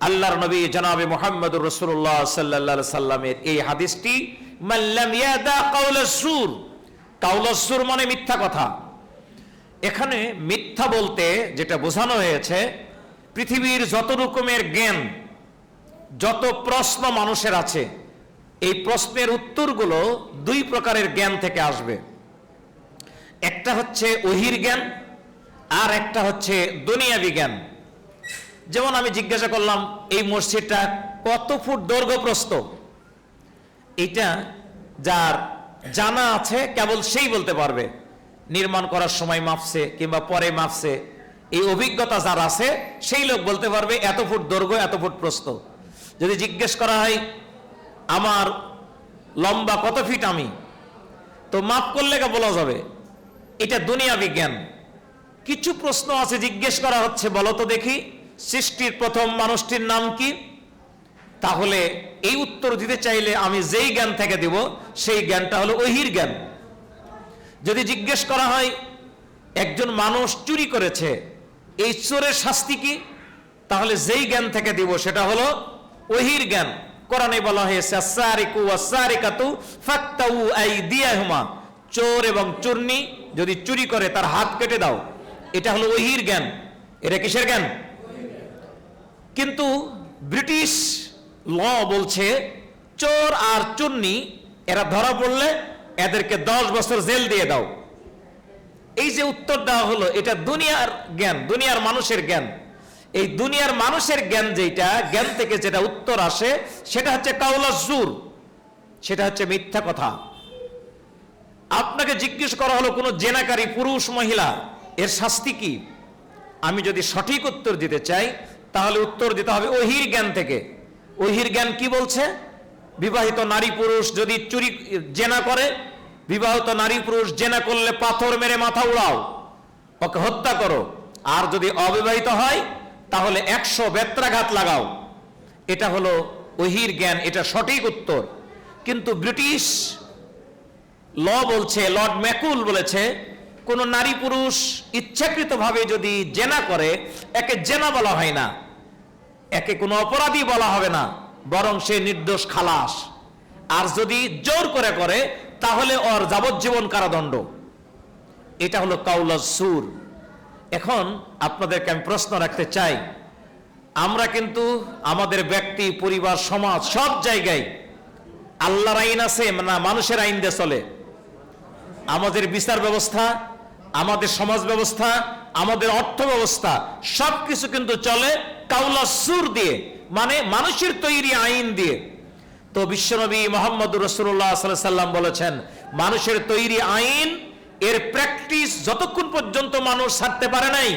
আল্লাহর নবী জনাবে মুহাম্মদুর রাসূলুল্লাহ সাল্লাল্লাহু আলাইহি সাল্লামের এই হাদিসটি, মান লাম ইয়াদা কাওলাস সুর, কাউলাসুর মানে মিথ্যা কথা। এখানে মিথ্যা বলতে যেটা বোঝানো হয়েছে, পৃথিবীর যত রকমের জ্ঞান, যত প্রশ্ন মানুষের আছে, এই প্রশ্নের উত্তরগুলো দুই প্রকারের জ্ঞান থেকে আসবে। একটা হচ্ছে ওহির জ্ঞান, আর একটা হচ্ছে দুনিয়াবি জ্ঞান। যেমন আমি জিজ্ঞাসা করলাম, এই মসজিদটা কত ফুট দৈর্ঘ্য প্রস্থ? এটা যার জানা আছে কেবল সেই বলতে পারবে। নির্মাণ করার সময় মাপছে কিংবা পরে মাপছে, এই অভিজ্ঞতা যার আছে সেই লোক বলতে পারবে এত ফুট দৈর্ঘ্য, এত ফুট প্রস্থ। যদি জিজ্ঞেস করা হয় আমার লম্বা কত ফিট, আমি তো মাপ করলে বলা যাবে। এটা দুনিয়া বিজ্ঞান। কিছু প্রশ্ন আছে জিজ্ঞেস করা হচ্ছে, বলো তো দেখি সৃষ্টির প্রথম মানুষটির নাম কি? তাহলে এই উত্তর দিতে চাইলে আমি যেই জ্ঞান থেকে দিব সেই জ্ঞানটা হলো ওহির জ্ঞান। যদি জিজ্ঞেস করা হয় একজন মানুষ চুরি করেছে, এই চোরের শাস্তি কি? তাহলে যেই জ্ঞান থেকে দিব সেটা হলো ওহির জ্ঞান। কোরআনে বলা হয়েছে আস-সারিকু ওয়াস-সারিকাতু ফাক্তাউ আইদিয়াহুমা, চোর এবং চোরনি যদি চুরি করে তার হাত কেটে দাও। এটা হলো ওহির জ্ঞান। এটা কিসের জ্ঞান? কিন্তু ব্রিটিশ ল বলছে চোর আর চুন্নি এরা ধরা পড়লে এদেরকে 10 বছর জেল দিয়ে দাও। এই যে উত্তর দেওয়া হলো, এটা দুনিয়ার জ্ঞান, দুনিয়ার মানুষের জ্ঞান। এই দুনিয়ার মানুষের জ্ঞান, যেটা জ্ঞান থেকে যেটা উত্তর আসে সেটা হচ্ছে কাউলাসুর, সেটা হচ্ছে মিথ্যা কথা। আপনাকে জিজ্ঞেস করা হলো কোন জেনাকারী পুরুষ মহিলা, এর শাস্তি কি? আমি যদি সঠিক উত্তর দিতে চাই তাহলে উত্তর দিতে হবে ওহির জ্ঞান থেকে। ওহির জ্ঞান কি বলছে? বিবাহিত নারী পুরুষ যদি চুরি জেনা করে, বিবাহিত নারী পুরুষ জেনা করলে পাথর মেরে মাথা উড়াও, ওকে হত্যা করো। আর যদি অবিবাহিত হয় তাহলে 100 বেত্রাঘাত লাগাও। এটা হলো ওহির জ্ঞান, এটা সঠিক উত্তর। কিন্তু ব্রিটিশ ল বলছে, লর্ড ম্যাকুল বলেছে, কোন নারী পুরুষ ইচ্ছাকৃতভাবে যদি জেনা করে একে জেনা বলা হয় না, একে কোনো অপরাধী বলা হবে না, বরং সে নির্দোষ খালাস। আর যদি জোর করে করে তাহলে ওর যাবজ্জীবন কারাদণ্ড। এটা হলো কাউলাসুর। এখন আপনাদেরকে আমি প্রশ্ন রাখতে চাই, আমরা কিন্তু আমাদের ব্যক্তি, পরিবার, সমাজ সব জায়গায় আল্লাহর আইন আছে না মানুষের আইন দিয়ে চলে? আমাদের বিচার ব্যবস্থা, আমাদের সমাজ ব্যবস্থা, আমাদের অর্থ ব্যবস্থা সবকিছু কিন্তু চলে কাউলাসুর দিয়ে, মানে মানুষের তৈরি আইন দিয়ে। তো বিশ্বনবী মুহাম্মদুর রাসূলুল্লাহ সাল্লাল্লাহু আলাইহি ওয়াসাল্লাম বলেছেন, মানুষের তৈরি আইন এর প্র্যাকটিস যতক্ষণ পর্যন্ত মানুষ ছাড়তে পারে নাই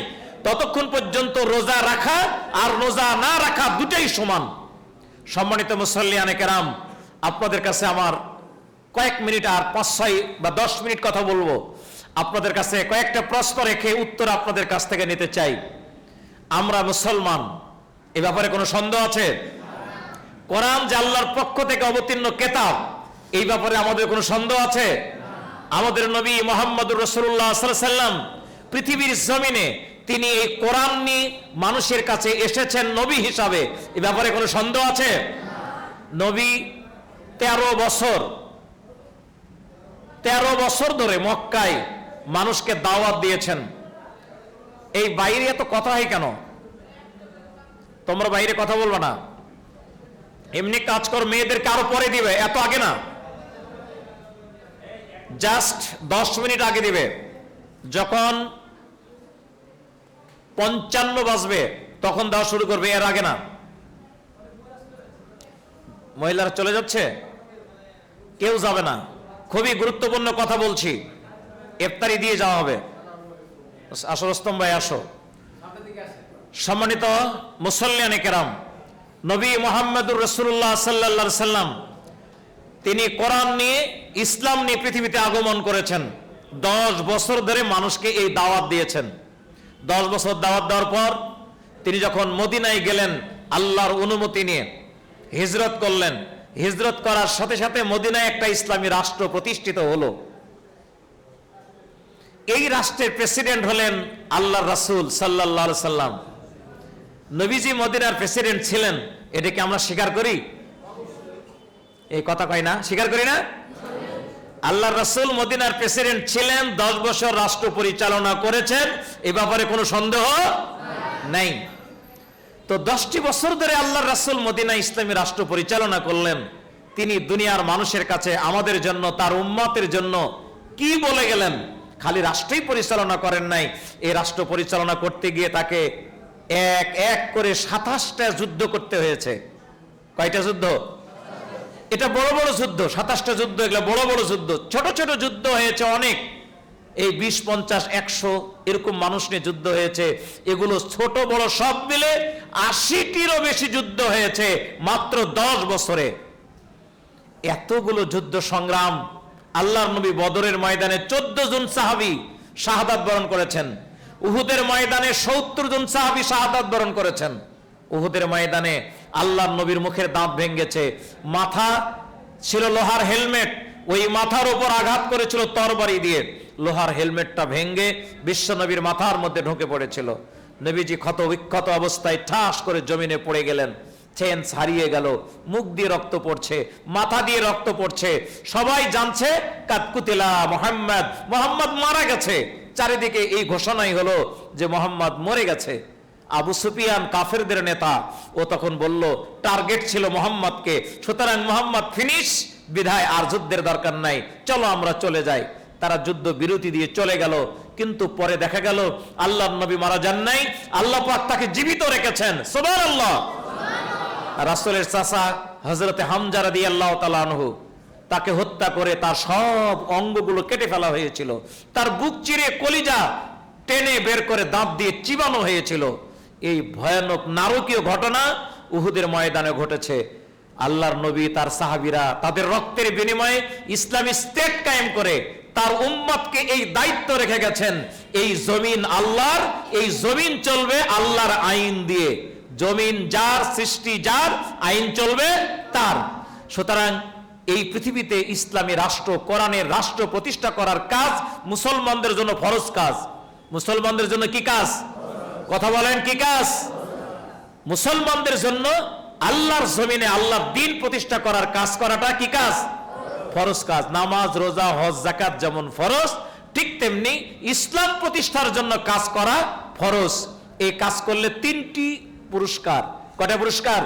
ততক্ষণ পর্যন্ত রোজা রাখা আর রোজা না রাখা দুটাই সমান। সম্মানিত মুসল্লিয়ানে কেরাম, আপনাদের কাছে আমার কয়েক মিনিট, আর 5-6 বা 10 মিনিট কথা বলবো। আপনাদের কাছে কয়েকটা প্রশ্ন রেখে উত্তর আপনাদের কাছ থেকে নিতে চাই। আমরা মুসলমান, এ ব্যাপারে কোনো সন্দেহ আছে? কোরআন যে আল্লাহর পক্ষ থেকে অবতীর্ণ কেতাব, এই ব্যাপারে আমাদের কোনো সন্দেহ আছে? আমাদের নবী মুহাম্মদুর রাসূলুল্লাহ সাল্লাল্লাহু আলাইহি ওয়াসাল্লাম পৃথিবীর জমিনে তিনি এই কোরআন নিয়ে মানুষের কাছে এসেছেন নবী হিসাবে, এই ব্যাপারে কোনো সন্দেহ আছে? নবী 13 বছর ধরে মক্কায় মানুষকে দাওয়াত দিয়েছেন। এই বাইরে এত কথা হয় কেন? তোমরা বাইরে কথা বলবে না, এমনি কাজ কর, মেয়েদেরকে আরো পরে দিবে, এত আগে না, জাস্ট 10 মিনিট আগে দিবে। যখন 55 বাজবে তখন দেওয়া শুরু করবে, এর আগে না। মহিলারা চলে যাচ্ছে, কেউ যাবে না। খুবই গুরুত্বপূর্ণ কথা বলছি, ইফতারি দিয়ে যাওয়া হবে। আসো রোস্তম ভাই, আসো। সম্মানিত মুসল্লিয়ানে কেরাম, নবী মুহাম্মদুর রাসূলুল্লাহ সাল্লাল্লাহু আলাইহি সাল্লাম তিনি কোরআন নিয়ে, ইসলাম নিয়ে পৃথিবীতে আগমন করেছেন। 10 বছর ধরে মানুষকে এই দাওয়াত দিয়েছেন। 10 বছর দাওয়াত দেওয়ার পর তিনি যখন মদিনায় গেলেন, আল্লাহর অনুমতি নিয়ে হিজরত করলেন। হিজরত করার সাথে সাথে মদিনায় একটা ইসলামী রাষ্ট্র প্রতিষ্ঠিত হলো। এই রাষ্ট্রের প্রেসিডেন্ট হলেন আল্লাহর রাসূল সাল্লাল্লাহু আলাইহি সাল্লাম। নবীজি মদিনার প্রেসিডেন্ট ছিলেন, এটাকে আমরা স্বীকার করি? এই কথা কয় না, স্বীকার করি না? আল্লাহ রাসূল মদিনার প্রেসিডেন্ট ছিলেন, 10 বছর রাষ্ট্র পরিচালনা করেছেন, এ ব্যাপারে কোনো সন্দেহ নাই। তো 10টি বছর ধরে আল্লাহ রাসূল মদিনা ইসলামী রাষ্ট্র পরিচালনা করলেন। তিনি দুনিয়ার মানুষের কাছে আমাদের জন্য, তার উম্মতের জন্য কি বলে গেলেন? খালি রাষ্ট্রই পরিচালনা করেন নাই, এই রাষ্ট্র পরিচালনা করতে গিয়ে তাকে এক এক করে 27টা যুদ্ধ করতে হয়েছে। কয়টা যুদ্ধ? এটা বড় বড় যুদ্ধ, 27টা যুদ্ধ, এগুলো বড় বড় যুদ্ধ। ছোট ছোট যুদ্ধ হয়েছে অনেক, এই 20, 50, 100 এরকম মানুষ নিয়ে যুদ্ধ হয়েছে। এগুলো ছোট বড় সব মিলে 80টিরও বেশি যুদ্ধ হয়েছে মাত্র 10 বছরে। এতগুলো যুদ্ধ সংগ্রাম, আল্লাহর নবী বদরের ময়দানে 14 জন সাহাবী শাহাদাত বরণ করেছেন। উহুদের ময়দানে 70 জন সাহাবী শাহাদাত বরণ করেছেন। উহুদের ময়দানে আল্লাহর নবীর মুখের দাঁত ভেঙেছে, মাথা ছিল লোহার হেলমেট, ওই মাথার উপর আঘাত করেছিল তরবারি দিয়ে, লোহার হেলমেটটা ভেঙে বিশ্ব নবীর মাথার মধ্যে ঢুকে পড়েছিল। নবীজি ক্ষত বিক্ষত অবস্থায় ঠাস করে জমিনে পড়ে গেলেন, চেঞ্জ হারিয়ে গেল, মুখ দিয়ে রক্ত পড়ছে, মাথা দিয়ে রক্ত পড়ছে। সবাই জানছে কাতকুতিলা মুহাম্মদ, মুহাম্মদ মারা গেছে। চারিদিকে এই ঘোষণাই হলো যে মুহাম্মদ মরে গেছে। আবু সুফিয়ান কাফেরদের নেতা, ও তখন বলল টার্গেট ছিল মুহাম্মদকে, সুতরাং মুহাম্মদ ফিনিশ, বিধায় আর যুদ্ধের দরকার নাই, চলো আমরা চলে যাই। তারা যুদ্ধ বিরতি দিয়ে চলে গেল। কিন্তু পরে দেখা গেল আল্লাহর নবী মারা যান নাই, আল্লাহ পাক তাকে জীবিত রেখেছেন। সুবহানাল্লাহ। রাসূলের চাচা হযরতে হামজা রাদিয়াল্লাহু তাআলা আনহু, তাকে হত্যা করে তার সব অঙ্গগুলো কেটে ফেলা হয়েছিল, তার বুক চিরে কলিজা টেনে বের করে দাঁত দিয়ে চিবানো হয়েছিল। এই ভয়ানক নারকীয় ঘটনা উহুদের ময়দানে ঘটেছে। আল্লাহর নবী, তার সাহাবীরা তাদের রক্তের বিনিময়ে ইসলামী স্টেট কায়েম করে তার উম্মতকে এই দায়িত্ব রেখে গেছেন। এই জমিন আল্লাহর, এই জমিন চলবে আল্লাহর আইন দিয়ে। জমিন যার, সৃষ্টি যার, আইন চলবে তার। সুতরাং এই পৃথিবীতে ইসলামী রাষ্ট্র, কোরআনের রাষ্ট্র প্রতিষ্ঠা করার কাজ মুসলমানদের জন্য ফরজ কাজ। মুসলমানদের জন্য কি কাজ? কথা বলেন, কি কাজ? মুসলমানদের জন্য আল্লাহর জমিনে আল্লাহর দ্বীন প্রতিষ্ঠা করার কাজ করাটা কি কাজ? ফরজ কাজ। নামাজ, রোজা, হজ, যাকাত যেমন ফরজ, ঠিক তেমনি ইসলাম প্রতিষ্ঠার জন্য কাজ করা ফরজ। এই কাজ করলে 3টি পুরস্কার। কয়টা পুরস্কার?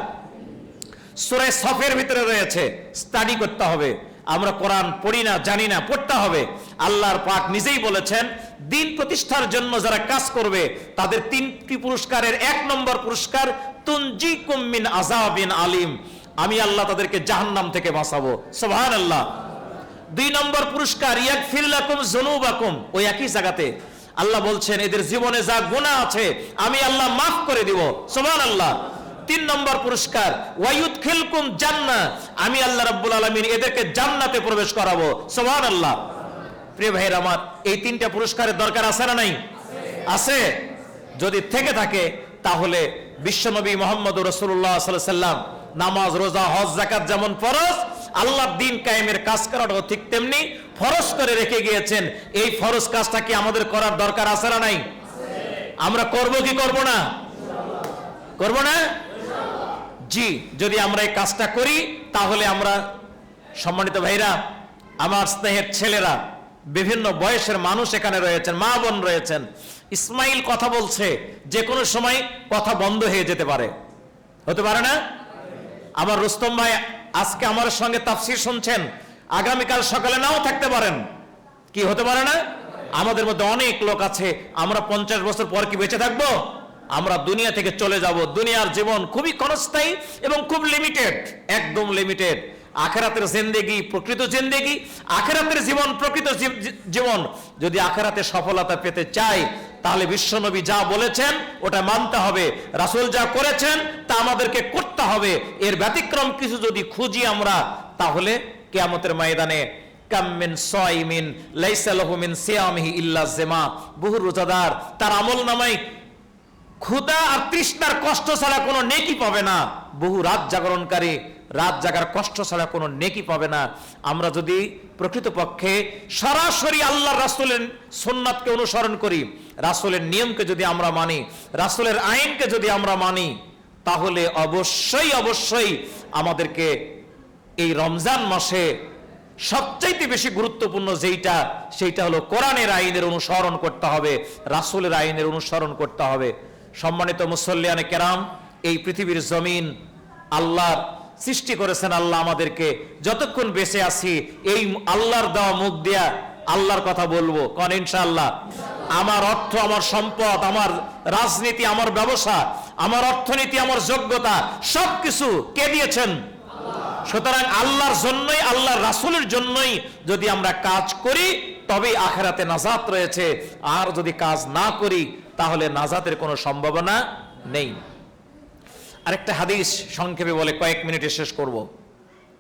সূরা সফের ভিতরে রয়েছে, স্টাডি করতে হবে। আমরা কোরআন পড়ি না, জানি না, পড়তে হবে। আল্লাহর পাক নিজেই বলেছেন দ্বীন প্রতিষ্ঠার জন্য যারা কাজ করবে তাদের 3টি পুরস্কারের 1 নম্বর পুরস্কার তুনজিকুম মিন আযাবিন আলিম, আমি আল্লাহ তাদেরকে জাহান্নাম থেকে বাঁচাবো। সুবহানাল্লাহ। 2 নম্বর পুরস্কার ইয়াগফির লাকুম যুনুবাকুম, ওই একই জায়গাতে আল্লাহ বলছেন এদের জীবনে যা গুনাহ আছে আমি আল্লাহ মাফ করে দিব। সুবহানাল্লাহ। 3 নম্বর পুরস্কার ওয়ায়ুদখিলকুম জান্নাহ, আমি আল্লাহ রাব্বুল আলামিন এদেরকে জান্নাতে প্রবেশ করাবো। সুবহানাল্লাহ। প্রিয় ভাইরা আমার, এই 3টা পুরস্কারের দরকার আছে না নাই? আছে। যদি থেকে থাকে তাহলে বিশ্বনবী মুহাম্মদুর রাসূলুল্লাহ সাল্লাল্লাহু আলাইহি ওয়াসাল্লাম নামাজ, রোজা, হজ, যাকাত যেমন ফরজ, আল্লাহর দ্বীন কায়েমের কাজ করাটাও ঠিক তেমনি ফরজ করে রেখে গিয়েছেন। এই ফরজ কাজটা কি আমাদের করার দরকার আছে না নাই? আমরা করব কি করব না? করব না? জি। যদি আমরা এই কাজটা করি তাহলে আমরা, সম্মানিত ভাইরা, আমার স্নেহের ছেলেরা, বিভিন্ন বয়সের মানুষ এখানে রয়েছেন, মা বোন রয়েছেন। ইসমাইল কথা বলছে, যে কোনো সময় কথা বন্ধ হয়ে যেতে পারে, হতে পারে না? আমার রুস্তম ভাই আজকে আমার সঙ্গে তাফসীর শুনছেন, আগামীকাল সকালে নাও থাকতে পারেন। কি হতে পারে না? আমাদের মধ্যে অনেক লোক আছে, আমরা 50 বছর পর কি বেঁচে থাকবো? আমরা দুনিয়া থেকে চলে যাব। দুনিয়ার জীবন খুবই ক্ষণস্থায়ী এবং খুব লিমিটেড, একদম লিমিটেড। আখিরাতের জিন্দেগি প্রকৃত জিন্দেগি, আখিরাতের জীবন প্রকৃত জীবন। যদি আখিরাতে সফলতা পেতে চাই তাহলে বিশ্বনবী যা বলেছেন ওটা মানতে হবে, রাসূল যা করেছেন তা আমাদেরকে করতে হবে। এর ব্যতিক্রম কিছু যদি খুঁজি আমরা, তাহলে কিয়ামতের ময়দানে কাম মিন সাইমিন লাইসা লাহু মিন সিয়ামিহি ইল্লা যিমা, বহু রোজাদার তার আমলনামায় ক্ষুধা আর তৃষ্ণার কষ্ট ছাড়া কোনো নেকি পাবে না। বহু রাত জাগরণকারী রাত জাগার কষ্ট ছাড়া কোনো নেকি পাবে না। আমরা যদি প্রকৃতপক্ষে সরাসরি আল্লাহ রাসূলের সুন্নাতকে অনুসরণ করি, রাসূলের নিয়মকে যদি আমরা মানি, রাসূলের আইনকে যদি আমরা মানি, তাহলে অবশ্যই অবশ্যই আমাদেরকে এই রমজান মাসে সবচাইতে বেশি গুরুত্বপূর্ণ সেইটা হলো কোরআনের আইনের অনুসরণ করতে হবে, রাসূলের আইনের অনুসরণ করতে হবে। সম্মানিত মুসল্লিয়ানে কেরাম, এই পৃথিবীর জমিন আল্লাহ সৃষ্টি করেছেন। আল্লাহ আমাদেরকে যতক্ষণ বেঁচে আছি এই আল্লাহর দেওয়া মুখ দিয়া আল্লাহর কথা বলবো, কোন ইনশাআল্লাহ। আমার অর্থ, আমার সম্পদ, আমার রাজনীতি, আমার ব্যবসা, আমার অর্থনীতি, আমার যোগ্যতা সবকিছু কে দিয়েছেন? সুতরাং আল্লাহর জন্যই, আল্লাহর রাসূলের জন্যই যদি আমরা কাজ করি তবেই আখিরাতে নাজাত রয়েছে। আর যদি কাজ না করি তাহলে নাজাতের কোনো সম্ভাবনা নেই। আরেকটা হাদিস সংক্ষেপে বলে কয়েক মিনিটে শেষ করব।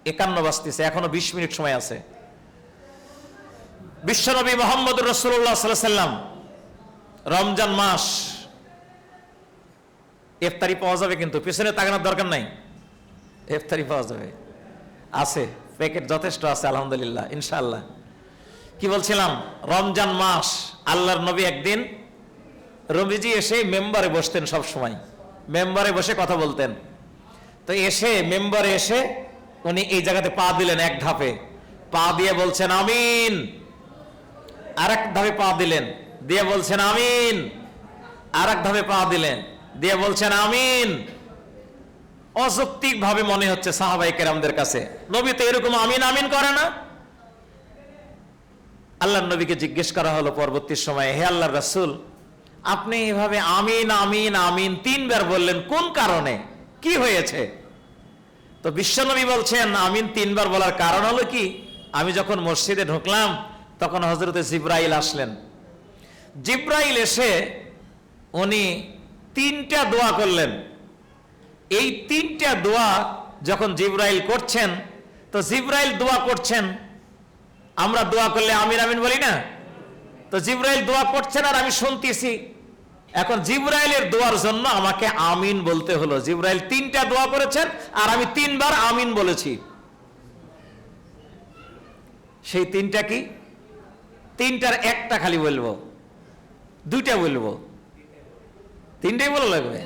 51 বাজতেছে, এখনো 20 মিনিট সময় আছে। বিশ্বনবী মুহাম্মদুর রাসূলুল্লাহ সাল্লাল্লাহু আলাইহি সাল্লাম রমজান মাস, ইফতারি পাওয়া যাবে, কিন্তু পিছনে তাকানোর দরকার নাই, ইফতারি পাওয়া যাবে, আছে, প্যাকেট যথেষ্ট আছে আলহামদুলিল্লাহ ইনশাআল্লাহ। কি বলছিলাম, রমজান মাস, আল্লাহর নবী একদিন, রবিজি এসে মেম্বারে বসতেন, সব সময় মেম্বারে বসে কথা বলতেন। তো এসে মেম্বারে এসে উনি এই জায়গাতে পা দিলেন, এক ধাপে পা দিয়ে বলছেন আমিন, আর এক ধাপে পা দিলেন, দিয়ে বলছেন আমিন, আর এক ধাপে পা দিলেন, দিয়ে বলছেন আমিন। অযৌক্তিক ভাবে মনে হচ্ছে সাহাবায়ে কেরামদের কাছে, নবী তো এরকম আমিন আমিন করে না। আল্লাহর নবীকে জিজ্ঞেস করা হলো পরবর্তী সময়ে, হে আল্লাহর রাসূল, আপনি এভাবে আমিন আমিন আমিন 3 বার বললেন, কোন কারণে, কি হয়েছে? তো বিশ্বনবী বলছেন আমিন 3 বার বলার কারণ হলো কি, আমি যখন মসজিদে ঢুকলাম তখন হযরতে জিবরাইল আসলেন। জিবরাইল এসে উনি 3টা দোয়া করলেন। এই 3টা দোয়া যখন জিবরাইল করছেন, তো জিবরাইল দোয়া করছেন, আমরা দোয়া করলে আমিন আমিন বলি না, তো জিবরাইল দোয়া করছেন আর আমি শুনতেছি। এখন জিবরাইলের দোয়ার জন্য আমাকে আমিন বলতে হলো। জিবরাইল 3টা দোয়া করেছেন আর আমি 3 বার আমিন বলেছি। সেই 3টা কি? 3টার একটা খালি বলবো, 2টা বলবো, 3টাই বলা লাগবে।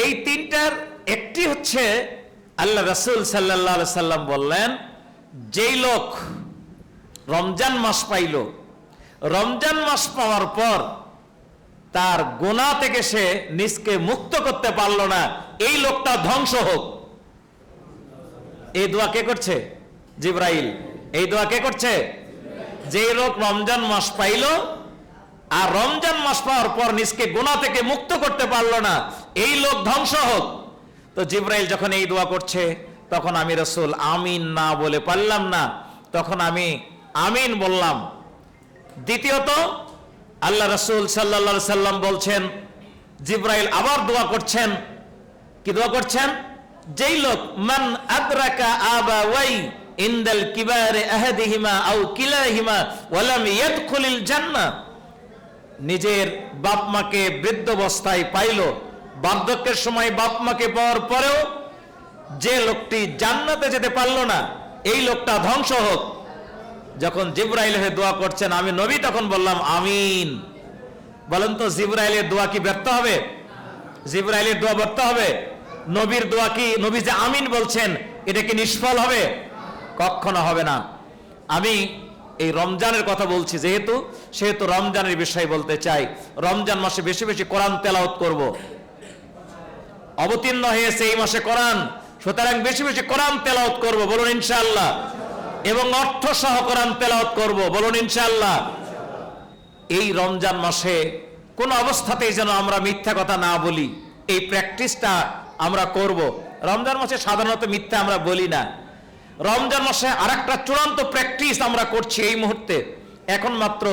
এই 3টার একটি হচ্ছে আল্লাহ রাসূল সাল্লাল্লাহু আলাইহি সাল্লাম বললেন, যেই লোক রমজান মাস পাইল, রমজান মাস পাওয়ার পর তার গুনাহ থেকে সে নিজকে মুক্ত করতে পারল না, এই লোকটা ধ্বংস হোক। এই দোয়া কে করছে? জিবরাইল। এই দোয়া কে করছে? যে লোক রমজান মাস পাইল আর রমজান মাস পাওয়ার পর নিজকে গুনাহ থেকে মুক্ত করতে পারল না, এই লোক ধ্বংস হোক। তো জিবরাইল যখন এই দোয়া করছে তখন আমি রাসূল আমিন না বলে পারলাম না, তখন আমি আমিন বললাম। দ্বিতীয়ত আল্লাহ রাসূল সাল্লাল্লাহু আলাইহি সাল্লাম বলছেন, জিবরাইল আবার দোয়া করছেন। কি দোয়া করছেন? যেই লোক মান আদরাকা আবাওয়াই ইনদাল কিবারি আহাদিহিমা আও কিলাহিমা ওয়া লাম ইয়াদখুলিল জান্নাহ, নিজের বাপ মাকে বৃদ্ধাবস্থায় পাইল, বার্ধক্যের সময় বাপ মাকে পাওয়ার পরেও যে লোকটি জান্নাতে যেতে পারল না, এই লোকটা ধ্বংস হোক। যখন জিবরাইল হয়ে দোয়া করছেন আমি নবী তখন বললাম আমিন। বলেন তো জিবরাইলের দোয়া কি ব্যর্থ হবে? জিবরাইলের দোয়া ব্যর্থ হবে? নবীর দোয়া কি, নবী যে আমিন বলছেন এটা কি নিষ্ফল হবে? কখনো হবে না। আমি এই রমজানের কথা বলছি সেহেতু রমজানের বিষয় বলতে চাই। রমজান মাসে বেশি বেশি কোরআন তেলাওয়াত করব। অবতীর্ণ হয়েছে এই মাসে কোরআন, সুতরাং বেশি বেশি কোরআন তেলাওয়াত করব, বলুন ইনশাআল্লাহ। এবং অর্থ সহ কোরআন তেলাওয়াত করব, বলুন ইনশাআল্লাহ। এই রমজান মাসে কোন অবস্থাতেই যেন আমরা মিথ্যা কথা না বলি, এই প্র্যাকটিসটা আমরা করব। রমজান মাসে সাধারণত মিথ্যা আমরা বলি না। রমজান মাসে আরেকটা চূড়ান্ত প্র্যাকটিস আমরা করছি এই মুহূর্তে। এখন মাত্র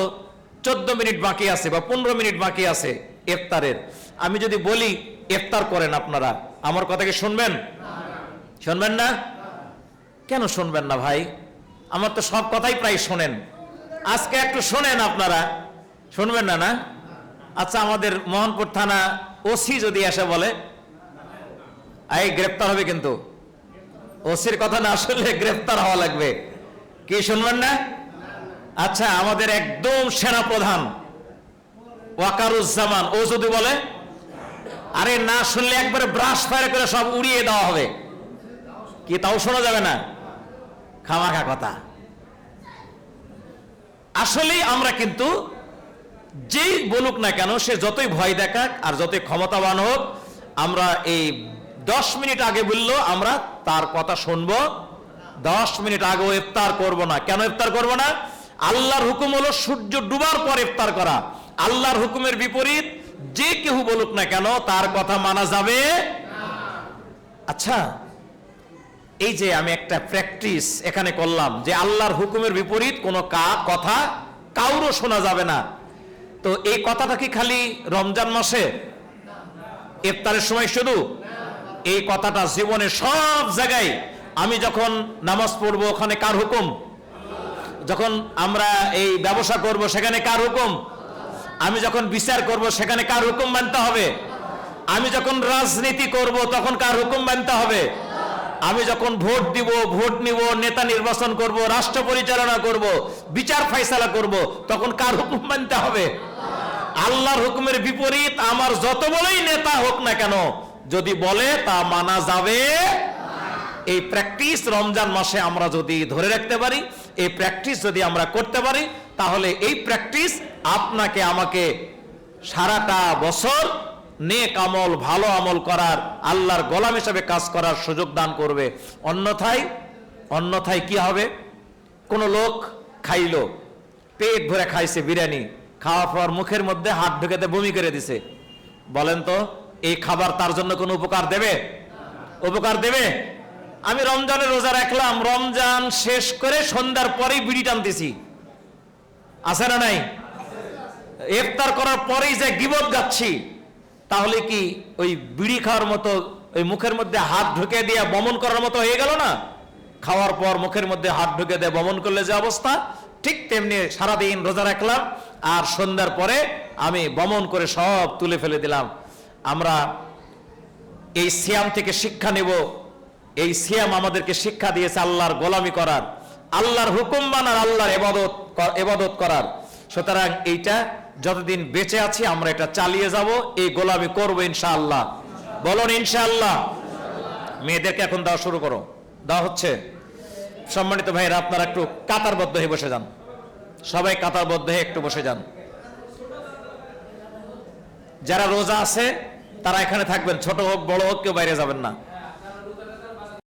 14 মিনিট বাকি আছে বা 15 মিনিট বাকি আছে ইফতারের। আমি যদি বলি ইফতার করেন, আপনারা আমার কথা কি শুনবেন? শুনবেন না? কেন শুনবেন না ভাই? আমার তো সব কথাই প্রায় শোনেন, আজকে একটু শোনেন। আপনারা শুনবেন না? না, আচ্ছা, আমাদের মোহনপুর থানা ওসি যদি এসে বলে এই গ্রেফতার হবে, কিন্তু ওসির কথা না শুনলে গ্রেফতার হওয়া লাগবে, কি শুনবেন না? আচ্ছা, আমাদের একদম সেনা প্রধান ওয়াকারুজ্জামান ও যদি বলে, আরে না শুনলে একবারে ব্রাশ ফায়ার করে সব উড়িয়ে দেওয়া হবে, কি তাও শোনা যাবে না? খামাখা কথা। আসলেই আমরা কিন্তু যেই বলুক না কেন, সে যতই ভয় দেখাক আর যতই ক্ষমতাবান হোক, আমরা এই 10 মিনিট আগে বললো আমরা তার কথা শুনবো, 10 মিনিট আগেও ইফতার করব না। কেন ইফতার করব না? আল্লাহর হুকুম হলো সূর্য ডুবার পর ইফতার করা। আল্লাহর হুকুমের বিপরীত যে কেউ বলুক না কেন তার কথা মানা যাবে না। আচ্ছা, এই যে আমি একটা প্র্যাকটিস এখানে করলাম যে আল্লাহর হুকুমের বিপরীত কোনো কথা কাউরও শোনা যাবে না, তো এই কথাটা কি খালি রমজান মাসে ইফতারের সময় শুধু? এই কথাটা জীবনের সব জায়গায়, আমি যখন নামাজ পড়বো ওখানে কার হুকুম? যখন আমরা এই ব্যবসা করব সেখানে কার হুকুম? আমি যখন বিচার করব সেখানে কার হুকুম মানতে হবে? আমি যখন রাজনীতি করব তখন কার হুকুম মানতে হবে? আমি যখন ভোট দিব, ভোট নিব, নেতা নির্বাচন করব, রাষ্ট্র পরিচালনা করব, বিচার ফাইসালা করব, তখন কার হুকুম মানতে হবে? আল্লাহর হুকুমের বিপরীত আমার যত বড়ই নেতা হোক না কেন, যদি বলে তা মানা যাবে। এই প্র্যাকটিস রমজান মাসে আমরা যদি ধরে রাখতে পারি, এই প্র্যাকটিস যদি আমরা করতে পারি, তাহলে এই প্র্যাকটিস আপনাকে আমাকে সারাটা বছর নেক আমল, ভালো আমল করার, আল্লাহর গোলাম হিসেবে কাজ করার সুযোগ দান করবে। অন্যথায় কি হবে? কোন লোক খাইলো, পেট ভরে খাইছে বিরিয়ানি, খাওয়ার পর মুখের মধ্যে হাত ঢুকেতে বমি করে দিছে, বলেন তো এই খাবার তার জন্য কোনো উপকার দেবে? উপকার দেবে? আমি রমজানের রোজা রাখলাম, রমজান শেষ করে সন্ধ্যার পরেই বিড়ি টানতেছি, আছে না নাই? ইফতার করার পরেই যে গীবত গাচ্ছি, তাহলে কি ওই বিড়ি খাওয়ার মতো ওই মুখের মধ্যে হাত ঢুকে দিয়ে বমন করার মতো হয়ে গেল না? খাওয়ার পর মুখের মধ্যে হাত ঢুকে দিয়ে বমন করলে যে অবস্থা, ঠিক তেমনি সারাদিন রোজা রাখলাম আর সন্ধ্যার পরে আমি বমন করে সব তুলে ফেলে দিলাম। আমরা এই সিয়াম থেকে শিক্ষা নেব। এই সিয়াম আমাদেরকে শিক্ষা দিয়েছে আল্লাহর গোলামি করার, আল্লাহর হুকুম মানার, আল্লাহর ইবাদত করার। সুতরাং এইটা যতদিন বেঁচে আছি আমরা এটা চালিয়ে যাব, এই গোলামি করবো ইনশাআল্লাহ। বলুন ইনশাআল্লাহ। মেয়েদেরকে এখন দেওয়া শুরু করো, দেওয়া হচ্ছে। সম্মানিত ভাইরা, আপনারা একটু কাতারবদ্ধ হয়ে বসে যান, সবাই কাতারবদ্ধ হয়ে একটু বসে যান। যারা রোজা আছে তারা এখানে থাকবেন, ছোট হোক বড় হোক, কেউ বাইরে যাবেন না।